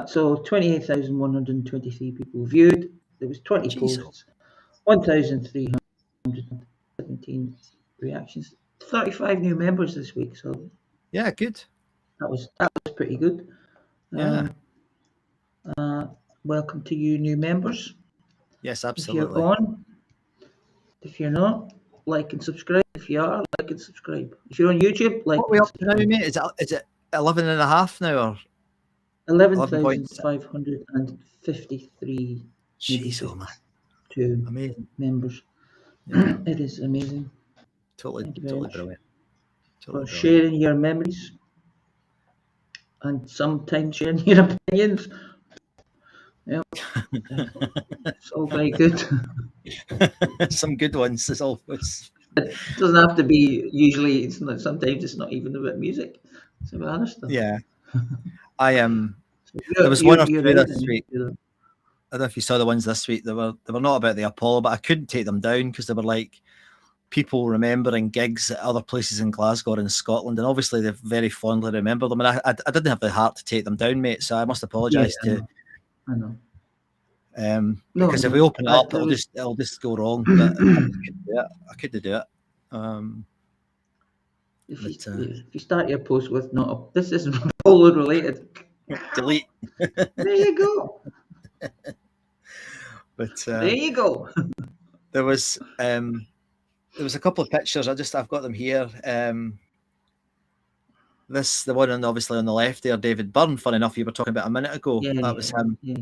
So 28,123 people viewed. There was 20 Jesus. posts, 1,317 reactions, 35 new members this week. So Yeah, good. that was pretty good. Yeah. Welcome to you, new members. Yes, If absolutely. you're on, if you're not, like and subscribe. If you are, like and subscribe. If you're on YouTube, like What are we and up to now, subscribe. mate? Is it 11.5 now or 11 points? 11,553, maybe Jeez, oh man, 52 amazing. members. Yeah, It is amazing. totally Thank you very much brilliant. for Totally brilliant. sharing your memories and sometimes sharing your opinions. Yeah, it's all very good. Some good ones as always. It doesn't have to be. Usually, it's not. Sometimes it's not even about music. It's about other stuff. Yeah, I am. So There was one or you're two right. this week. I don't know if you saw the ones this week. They were not about the Apollo, but I couldn't take them down because they were like people remembering gigs at other places in Glasgow or in Scotland, and obviously they very fondly remember them. And I didn't have the heart to take them down, mate. So I must apologise Yeah, to. I know. Because if we open it up, it'll just go wrong. But I couldn't do it. If But, you start your post with not this is Apollo related, delete. there you go. But There you go. there was a couple of pictures. I've got them here. The one obviously on the left there, David Byrne. Funny enough, you were talking about a minute ago. Yeah, That was him. Yeah.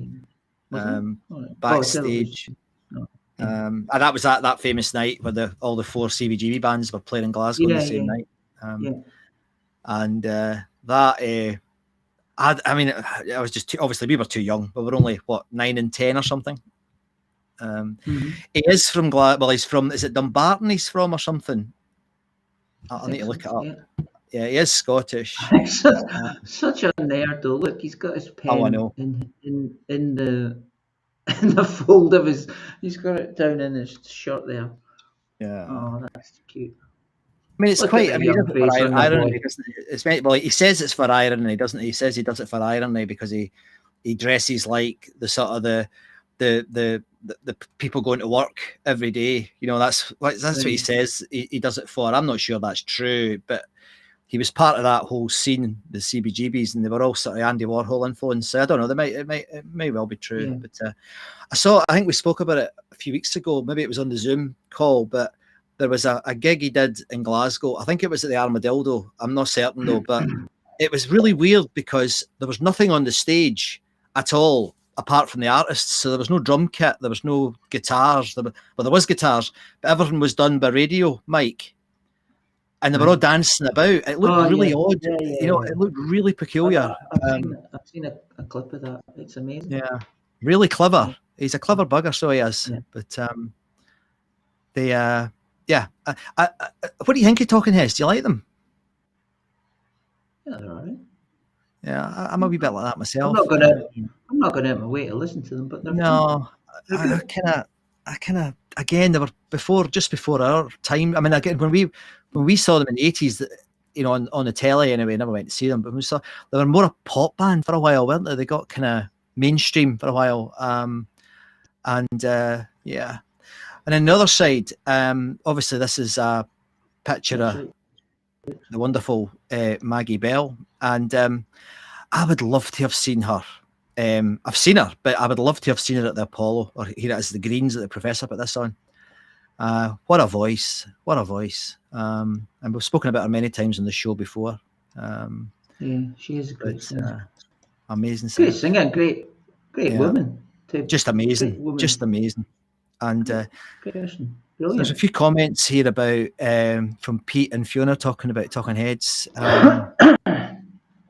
Backstage. No. And that was that famous night where all the 4 CBGB bands were playing in Glasgow on the same night. And that I mean, I was just obviously we were too young, but we're only 9 and 10 or something. He is from Well, he's from. Is it Dumbarton? He's from or something. I'll need to look it up. Yeah, he is Scottish. Such a nerd though. Look, he's got his pen I know. in the in the fold of his. He's got it down in his shirt there. Yeah. Oh, that's cute. I mean, it's Look quite. at I the mean, young he does it face for on the irony. boy. Because he says it's for irony, doesn't he? He says he does it for irony because he dresses like the sort of the people going to work every day. You know, that's what he says. He does it for. I'm not sure that's true, but he was part of that whole scene, the CBGBs, and they were all sort of Andy Warhol influence. So I don't know. It may well be true, Yeah. but I think we spoke about it a few weeks ago. Maybe it was on the Zoom call, but there was a gig he did in Glasgow. I think it was at the Armadillo. I'm not certain though, but it was really weird because there was nothing on the stage at all apart from the artists. So there was no drum kit, there was no guitars. There was guitars, but everything was done by radio mic. And they were all dancing about. It looked really odd. It looked really peculiar. I've seen a clip of that. It's amazing. Yeah, really clever. He's a clever bugger, so he is. Yeah. But what do you think of Talking Heads? Do you like them? Yeah, they're alright. Yeah, I'm a wee bit like that myself. I'm not gonna out my way to listen to them, but they're no. I kind of again they were just before our time. I mean, again when we saw them in the 80s, on the telly anyway, never went to see them, but they were more a pop band for a while, weren't they? They got kind of mainstream for a while. And then the other side, obviously this is a picture of the wonderful Maggie Bell, and I would love to have seen her. I've seen her, but I would love to have seen her at the Apollo, or here it is, the Greens that the Professor put this on. What a voice. And we've spoken about her many times on the show before. Yeah, she is a great singer. Amazing singer. Great singer, great woman. Just amazing. And person. Brilliant. There's a few comments here about from Pete and Fiona talking about Talking Heads.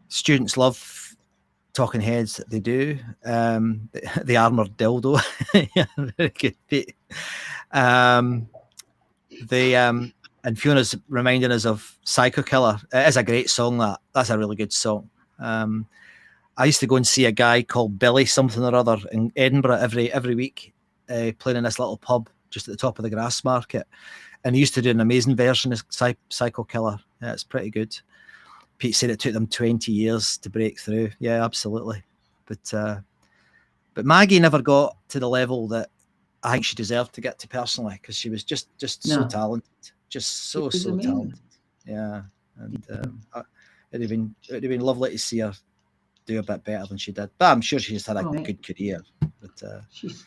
Students love Talking Heads. They do. The armoured dildo. Yeah, very good, Pete. And Fiona's reminding us of Psycho Killer. It is a great song. That's a really good song. I used to go and see a guy called Billy something or other in Edinburgh every week, playing in this little pub just at the top of the Grassmarket, and he used to do an amazing version of Psycho Killer. Yeah, it's pretty good. Pete said it took them 20 years to break through. Yeah, absolutely. But Maggie never got to the level that I think she deserved to get to personally, because she was just so talented, just so talented. Yeah, and it'd have been lovely to see her do a bit better than she did. But I'm sure she's had a good career. But she's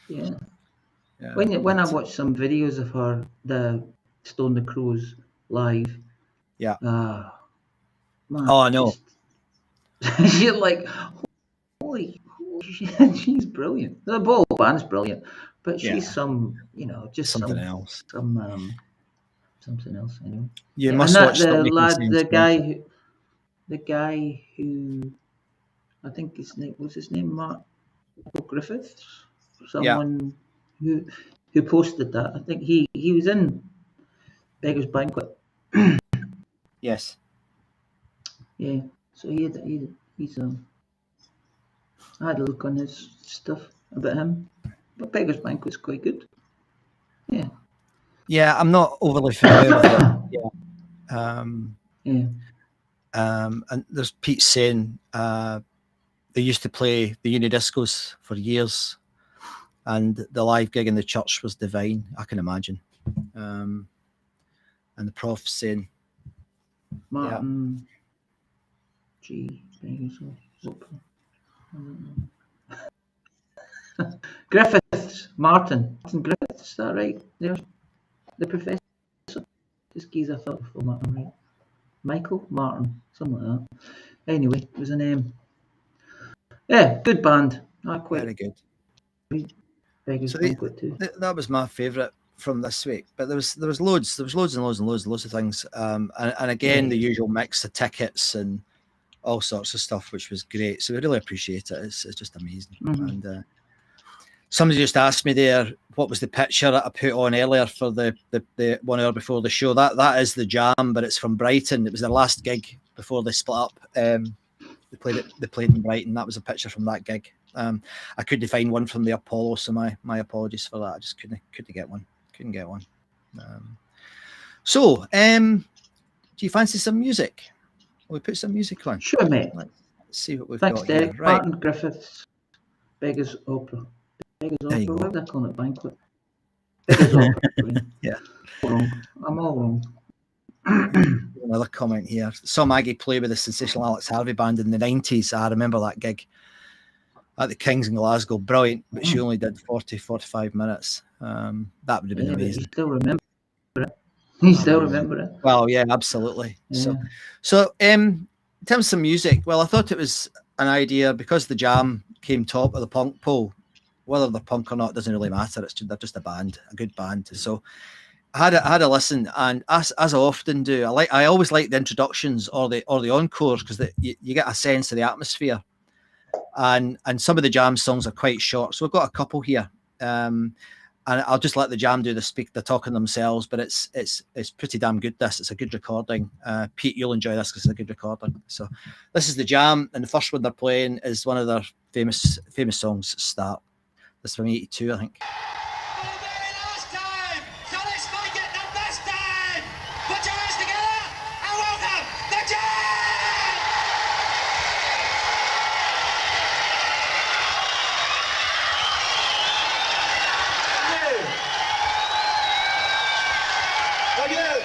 when I watched some videos of her, Stone the Crows live. Yeah. Man, Oh, I know. You're like, holy shit, she's brilliant. The whole band's brilliant, but she's Yeah. some, just Something else. something else anyway. You Yeah, must and watch Stop Making Sense. the guy who, I think what's his name, Mark Griffiths, someone who posted that. I think he was in Beggar's Banquet. Yes. Yeah, so he's I had a look on his stuff about him, but Beggar's Banquet's quite good. Yeah. Yeah, I'm not overly familiar with it. Yeah. Yeah. And there's Pete saying they used to play the Unidiscos for years, and the live gig in the church was divine. I can imagine. And the prof saying, Martin G. Griffiths. Martin Griffiths, is that right? There's the professor. Just geez, I thought before Martin, right? Michael Martin, something like that. Anyway, it was a name. Yeah, good band. very good. Beggar's So Banquet too. that was my favourite from this week. But there was loads and loads of things. And again, the usual mix of tickets and all sorts of stuff, which was great. So we really appreciate it. It's just amazing. Mm-hmm. And somebody just asked me there, what was the picture that I put on earlier for the 1 hour before the show? That is the Jam, but it's from Brighton. It was their last gig before they split up. They played in Brighton. That was a picture from that gig. I couldn't find one from the Apollo, so my apologies for that. I just couldn't get one. Couldn't get one. So, do you fancy some music? We put some music on. Sure, mate. Let's see what we've Thanks, got Derek. here. Right. Martin Griffiths, Beggar's Opera. Beggar's There you Opera. go. Why did I call it Banquet? Beggar's Opera. Yeah. I'm all wrong. Another comment here. Saw Maggie play with the sensational Alex Harvey band in the 90s. I remember that gig at the Kings in Glasgow. Brilliant, but she only did 45 minutes. That would have been amazing. You still remember it. You still remember it. Well, yeah, absolutely. Yeah. So in terms of some music, well, I thought it was an idea because the Jam came top of the punk poll. Whether they're punk or not doesn't really matter. They're just a band, a good band. So I had a listen, and as I often do, I always like the introductions or the encores because you get a sense of the atmosphere. And some of the Jam songs are quite short, so we've got a couple here. And I'll just let the Jam do the talking themselves, but it's pretty damn good. It's a good recording. Pete, you'll enjoy this because it's a good recording. So this is the Jam, and the first one they're playing is one of their famous songs, Start. This is from 82, I think. Last time, so let's make it the best time. Put your hands together and welcome the Jam. Thank you.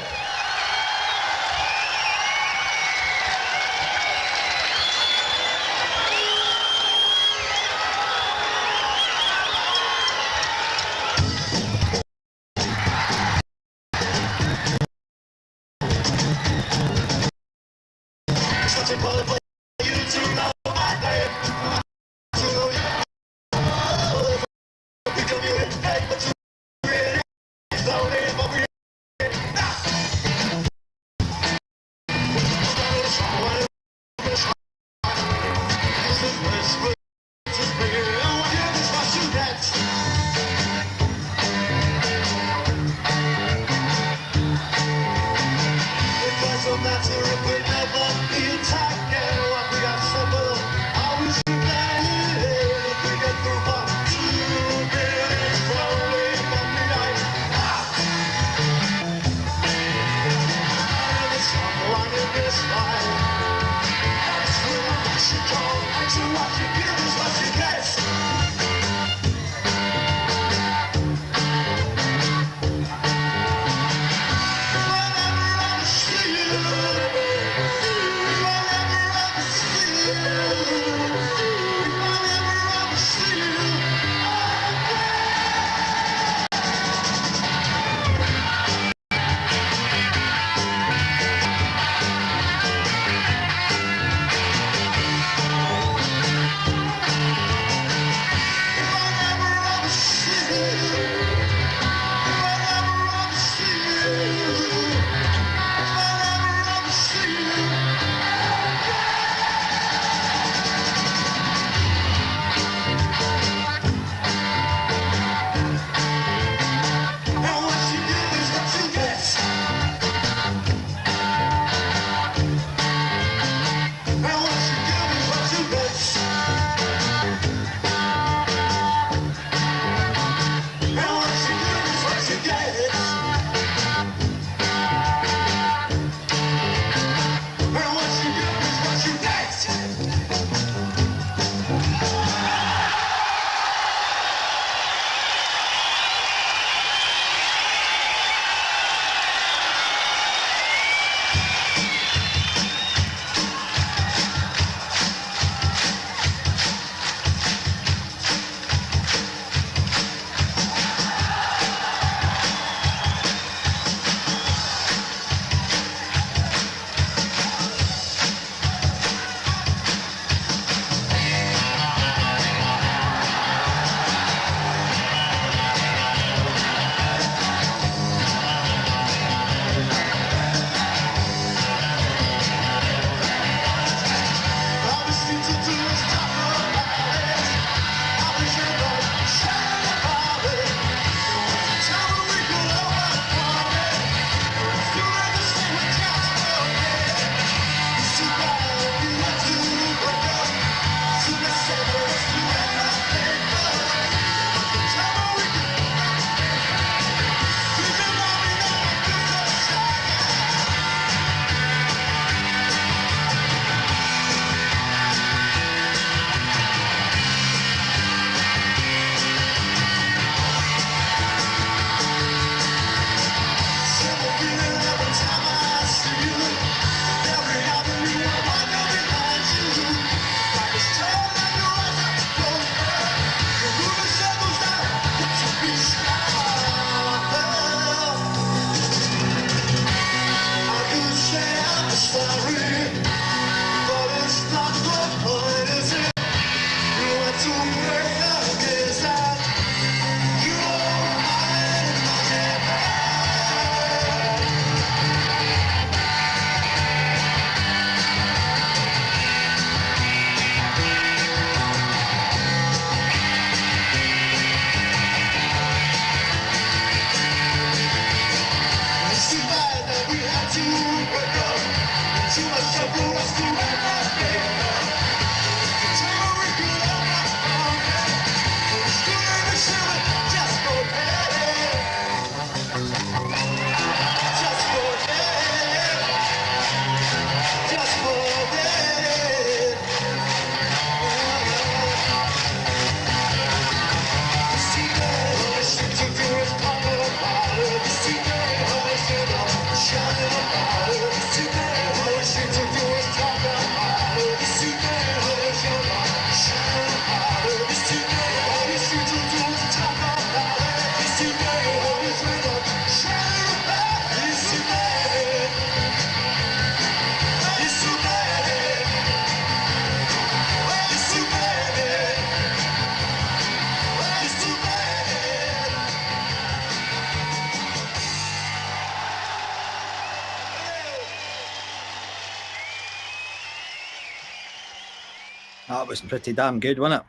That was pretty damn good, wasn't it?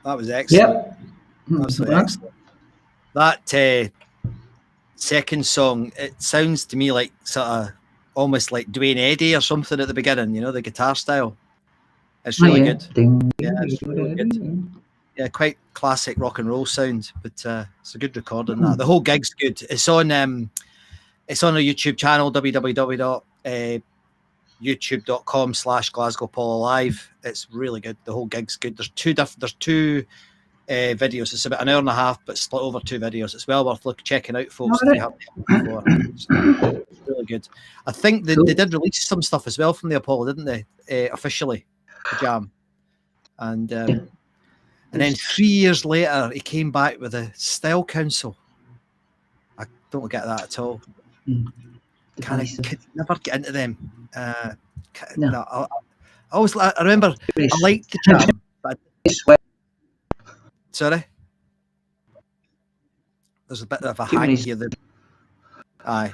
That was excellent. Yep. Absolutely excellent. That second song, it sounds to me like sort of almost like Dwayne Eddy or something at the beginning, you know, the guitar style. It's really good. Yeah, it's really good. Yeah, quite classic rock and roll sound, but it's a good recording. That the whole gig's good. It's on a YouTube channel, www.youtube.com/Glasgow Apollo Live. It's really good. The whole gig's good. There's two videos. It's about an hour and a half, but split over 2 videos. It's well worth checking out, folks. If you haven't before. It's really good. I think they did release some stuff as well from the Apollo, didn't they? Officially, the Jam, and then 3 years later, he came back with a Style Council. I don't get that at all. Can never get into them. No, I remember I liked the Jam, but sorry, there's a bit of a hang here. Aye.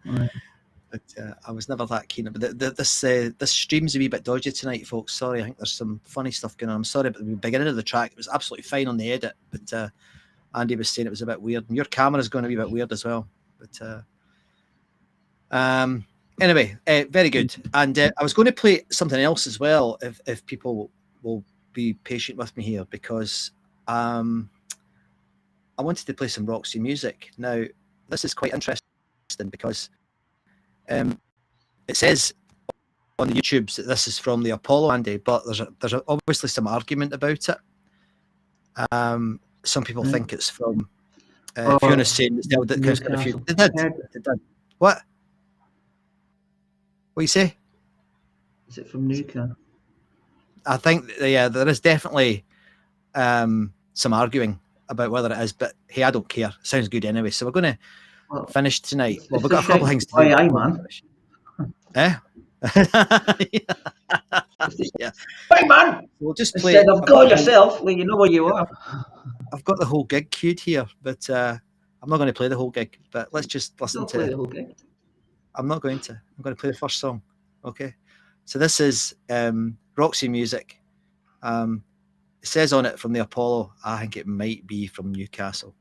But I was never that keen. But this stream's a wee bit dodgy tonight, folks. Sorry, I think there's some funny stuff going on. I'm sorry, but the beginning of the track, it was absolutely fine on the edit. But Andy was saying it was a bit weird. And your camera's going to be a bit weird as well. But anyway, very good. And I was going to play something else as well, if people will be patient with me here, because I wanted to play some Roxy music. Now, this is quite interesting because it says on the YouTubes that this is from the Apollo, Andy, but there's obviously some argument about it. Some people think it's from Fiona's saying it's held at kind of few. They did. What? What you say? Is it from Newcastle? I think there is definitely some arguing about whether it is, but hey, I don't care. It sounds good anyway. So we're going to finish tonight. Well, we've got a couple of things to do. Aye, man. Yeah. Hey, man. We'll just play. Instead of go yourself, well, you know where you are. I've got the whole gig queued here, but I'm not going to play the whole gig. But let's just listen to play the whole gig. I'm not going to. I'm going to play the first song. Okay. So this is Roxy music. It says on it from the Apollo. I think it might be from Newcastle.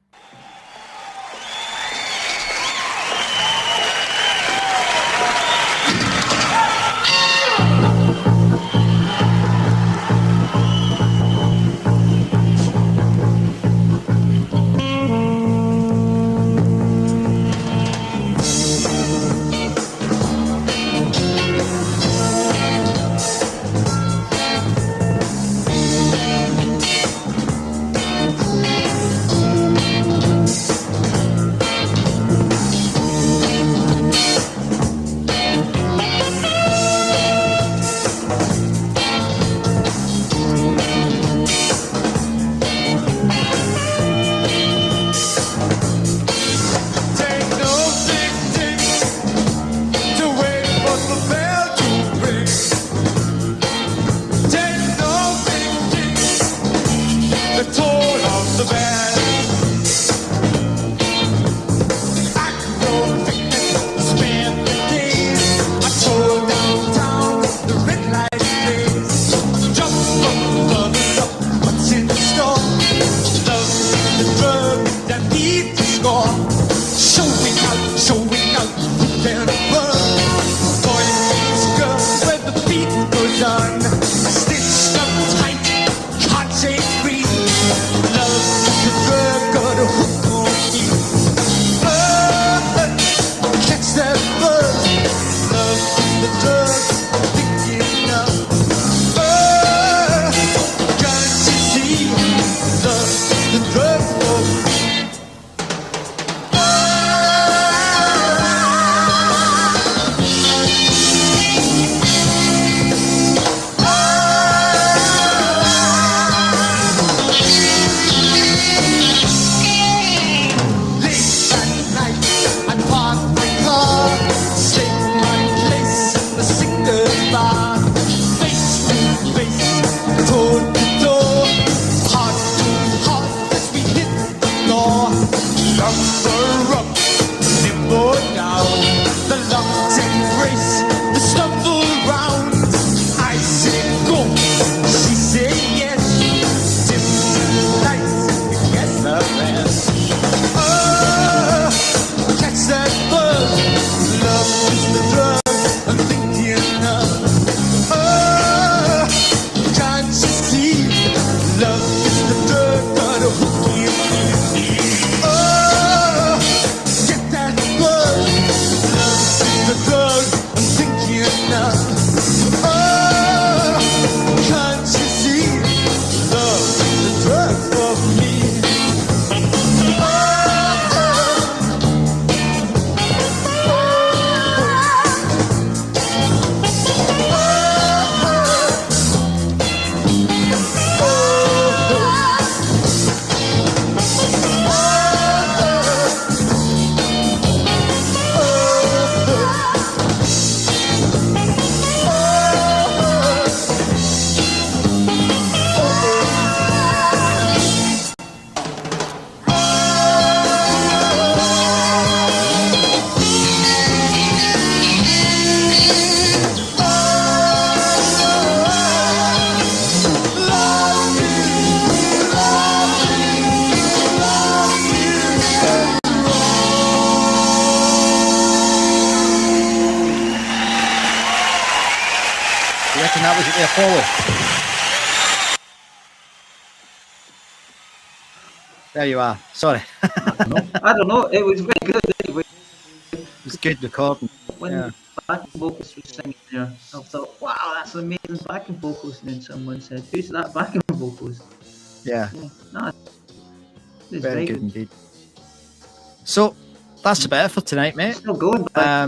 that was at the Apollo. There you are. Sorry. I don't know. It was very good. Anyway. It was good recording. When Yeah. the backing vocalist was singing there, I thought, wow, that's an amazing backing vocalist. And then someone said, who's that backing vocalist? Yeah. No, it's Very good indeed. So that's about it for tonight, mate. Still going. I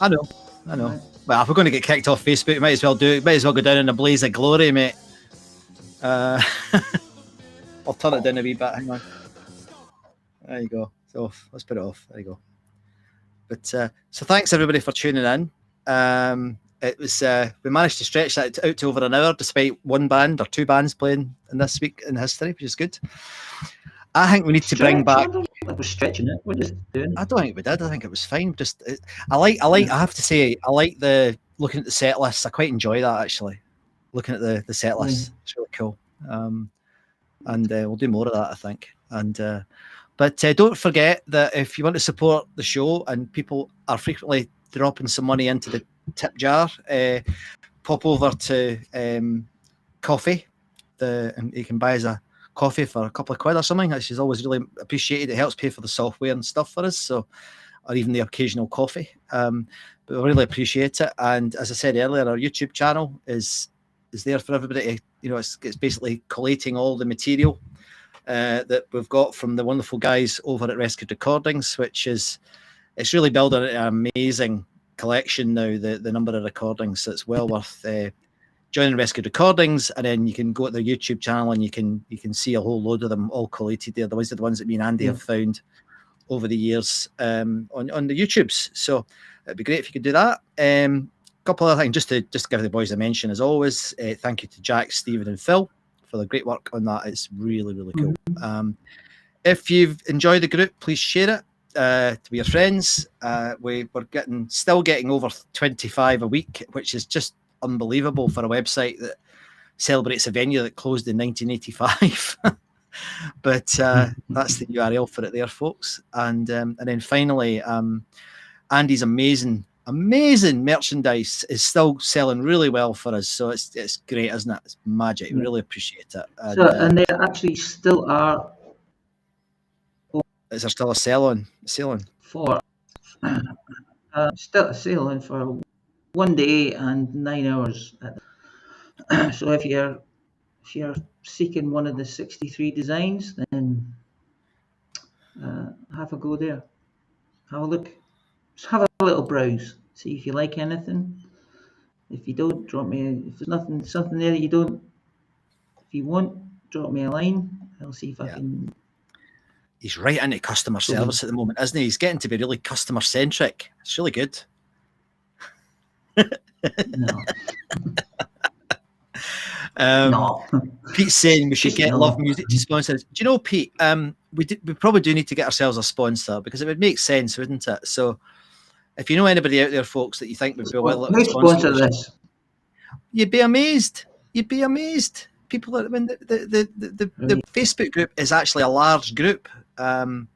know. Right. Well, if we're going to get kicked off Facebook, we might as well do it. Might as well go down in a blaze of glory, mate. I'll turn it down a wee bit. Hang on. There you go. It's off. Let's put it off. There you go. But so thanks everybody for tuning in. It was we managed to stretch that out to over an hour, despite one band or two bands playing in this week in history, which is good. I think we need to bring back. We're stretching it. We're just doing it. I don't think we did. I think it was fine. Just I like. I have to say, I like the looking at the set lists. I quite enjoy that actually. Looking at the set lists, it's really cool. And we'll do more of that, I think. And but don't forget that if you want to support the show, and people are frequently dropping some money into the tip jar, pop over to coffee. And you can buy us a coffee for a couple of quid or something, which is always really appreciated. It helps pay for the software and stuff for us, so, or even the occasional coffee. But we really appreciate it. And as I said earlier, our YouTube channel is there for everybody to, you know, it's basically collating all the material that we've got from the wonderful guys over at Rescued Recordings, which is, it's really building an amazing collection now, the number of recordings. So it's well worth joining Rescued Recordings, and then you can go to their YouTube channel and you can see a whole load of them all collated there. These are the ones that me and Andy have found over the years on the YouTubes. So it'd be great if you could do that. Couple of other things, just to give the boys a mention as always. Thank you to Jack, Stephen, and Phil for the great work on that. It's really, really cool. If you've enjoyed the group, please share it to your friends. We're still getting over 25 a week, which is just unbelievable for a website that celebrates a venue that closed in 1985. But that's the URL for it there, folks. And then finally, Andy's amazing merchandise is still selling really well for us. So it's great, isn't it? It's magic. We really appreciate it. And they actually still are. Is there still a sale on? For still a sale on for 1 day and 9 hours. So if you're seeking one of the 63 designs, then have a go there. Have a look. Just have a little browse. See if you like anything. If you don't, drop me. If there's something there that you don't, if you want, drop me a line. I'll see if I can. He's right into customer service at the moment, isn't he? He's getting to be really customer centric. It's really good. No. No. Pete's saying we should get Love Music to sponsor us. Do you know, Pete? We probably do need to get ourselves a sponsor, because it would make sense, wouldn't it? So, if you know anybody out there, folks, that you think would be well sponsor this, you'd be amazed. People that, I mean, the Facebook group is actually a large group, and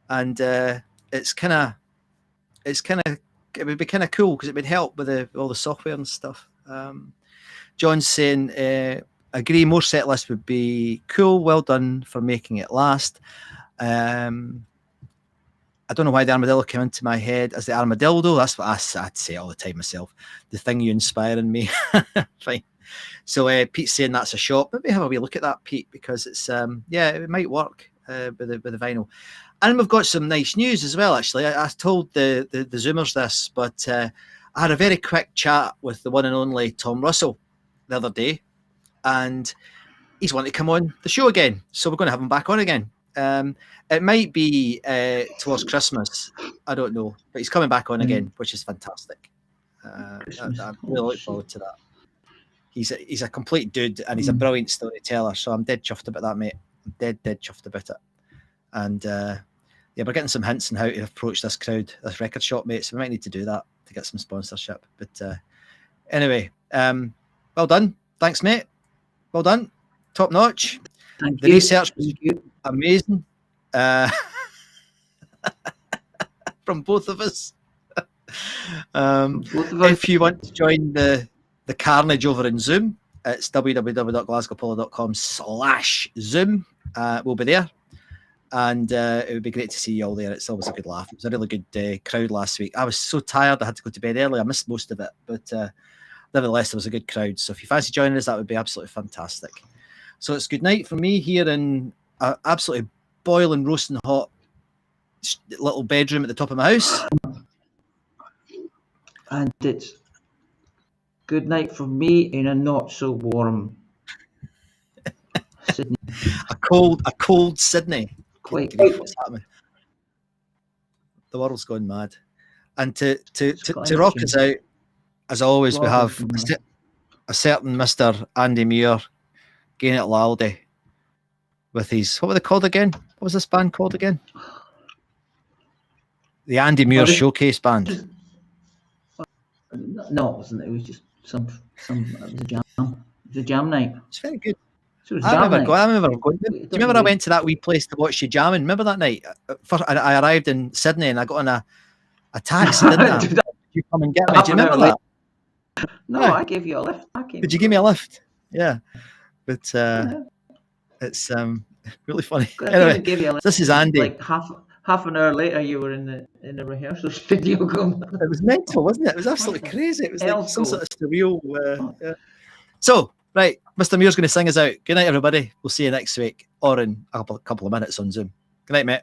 it would be kind of cool because it would help with all the software and stuff. John's saying, agree, more set lists would be cool. Well done for making it last. I don't know why the armadillo came into my head as the armadillo. That's what I'd say all the time myself. The thing you inspiring me. Fine. So Pete's saying that's a shop. Maybe have a wee look at that, Pete, because it's it might work with the vinyl. And we've got some nice news as well. Actually, I told the Zoomers this, but I had a very quick chat with the one and only Tom Russell the other day, and he's wanting to come on the show again. So we're going to have him back on again. It might be towards Christmas. I don't know, but he's coming back on again, which is fantastic. I really look forward to that. He's a complete dude, and he's a brilliant storyteller. So I'm dead chuffed about that, mate. I'm dead chuffed about it. And we're getting some hints on how to approach this crowd, this record shop, mate. So we might need to do that to get some sponsorship. But anyway, well done. Thanks, mate. Well done. Top notch. Thank the you. Research was amazing. From both of us. If you want to join the the carnage over in Zoom. It's www.glasgowapollo.com/Zoom. We'll be there. And it would be great to see you all there. It's always a good laugh. It was a really good crowd last week. I was so tired. I had to go to bed early. I missed most of it. But nevertheless, there was a good crowd. So if you fancy joining us, that would be absolutely fantastic. So it's good night from me here in an absolutely boiling, roasting hot little bedroom at the top of my house. And it's good night from me in a not so warm Sydney. A cold Sydney. Quite. Grief, what's happening? The world's gone mad. And to rock us out, as always, we have a certain Mr. Andy Muir getting at Laldy with his, what were they called again? What was this band called again? The Andy Muir Showcase Band. No, it wasn't. It was just some. It was a jam. It was a jam night. It's very good. So it was I jam remember night. going. Do you remember I went to that wee place to watch you jamming? Remember that night? First, I arrived in Sydney and I got on a taxi, didn't I? Did you come and get me? Do you remember that? No, Yeah. I gave you a lift. Did you give me a lift? Yeah, but it's really funny. Anyway, give you a lift. This is Andy. Like half an hour later, you were in the rehearsal studio going. It was mental, wasn't it? It was absolutely crazy. It was like some sort of surreal. Yeah. So, right, Mr. Muir's going to sing us out. Good night, everybody. We'll see you next week or in a couple of minutes on Zoom. Good night, mate.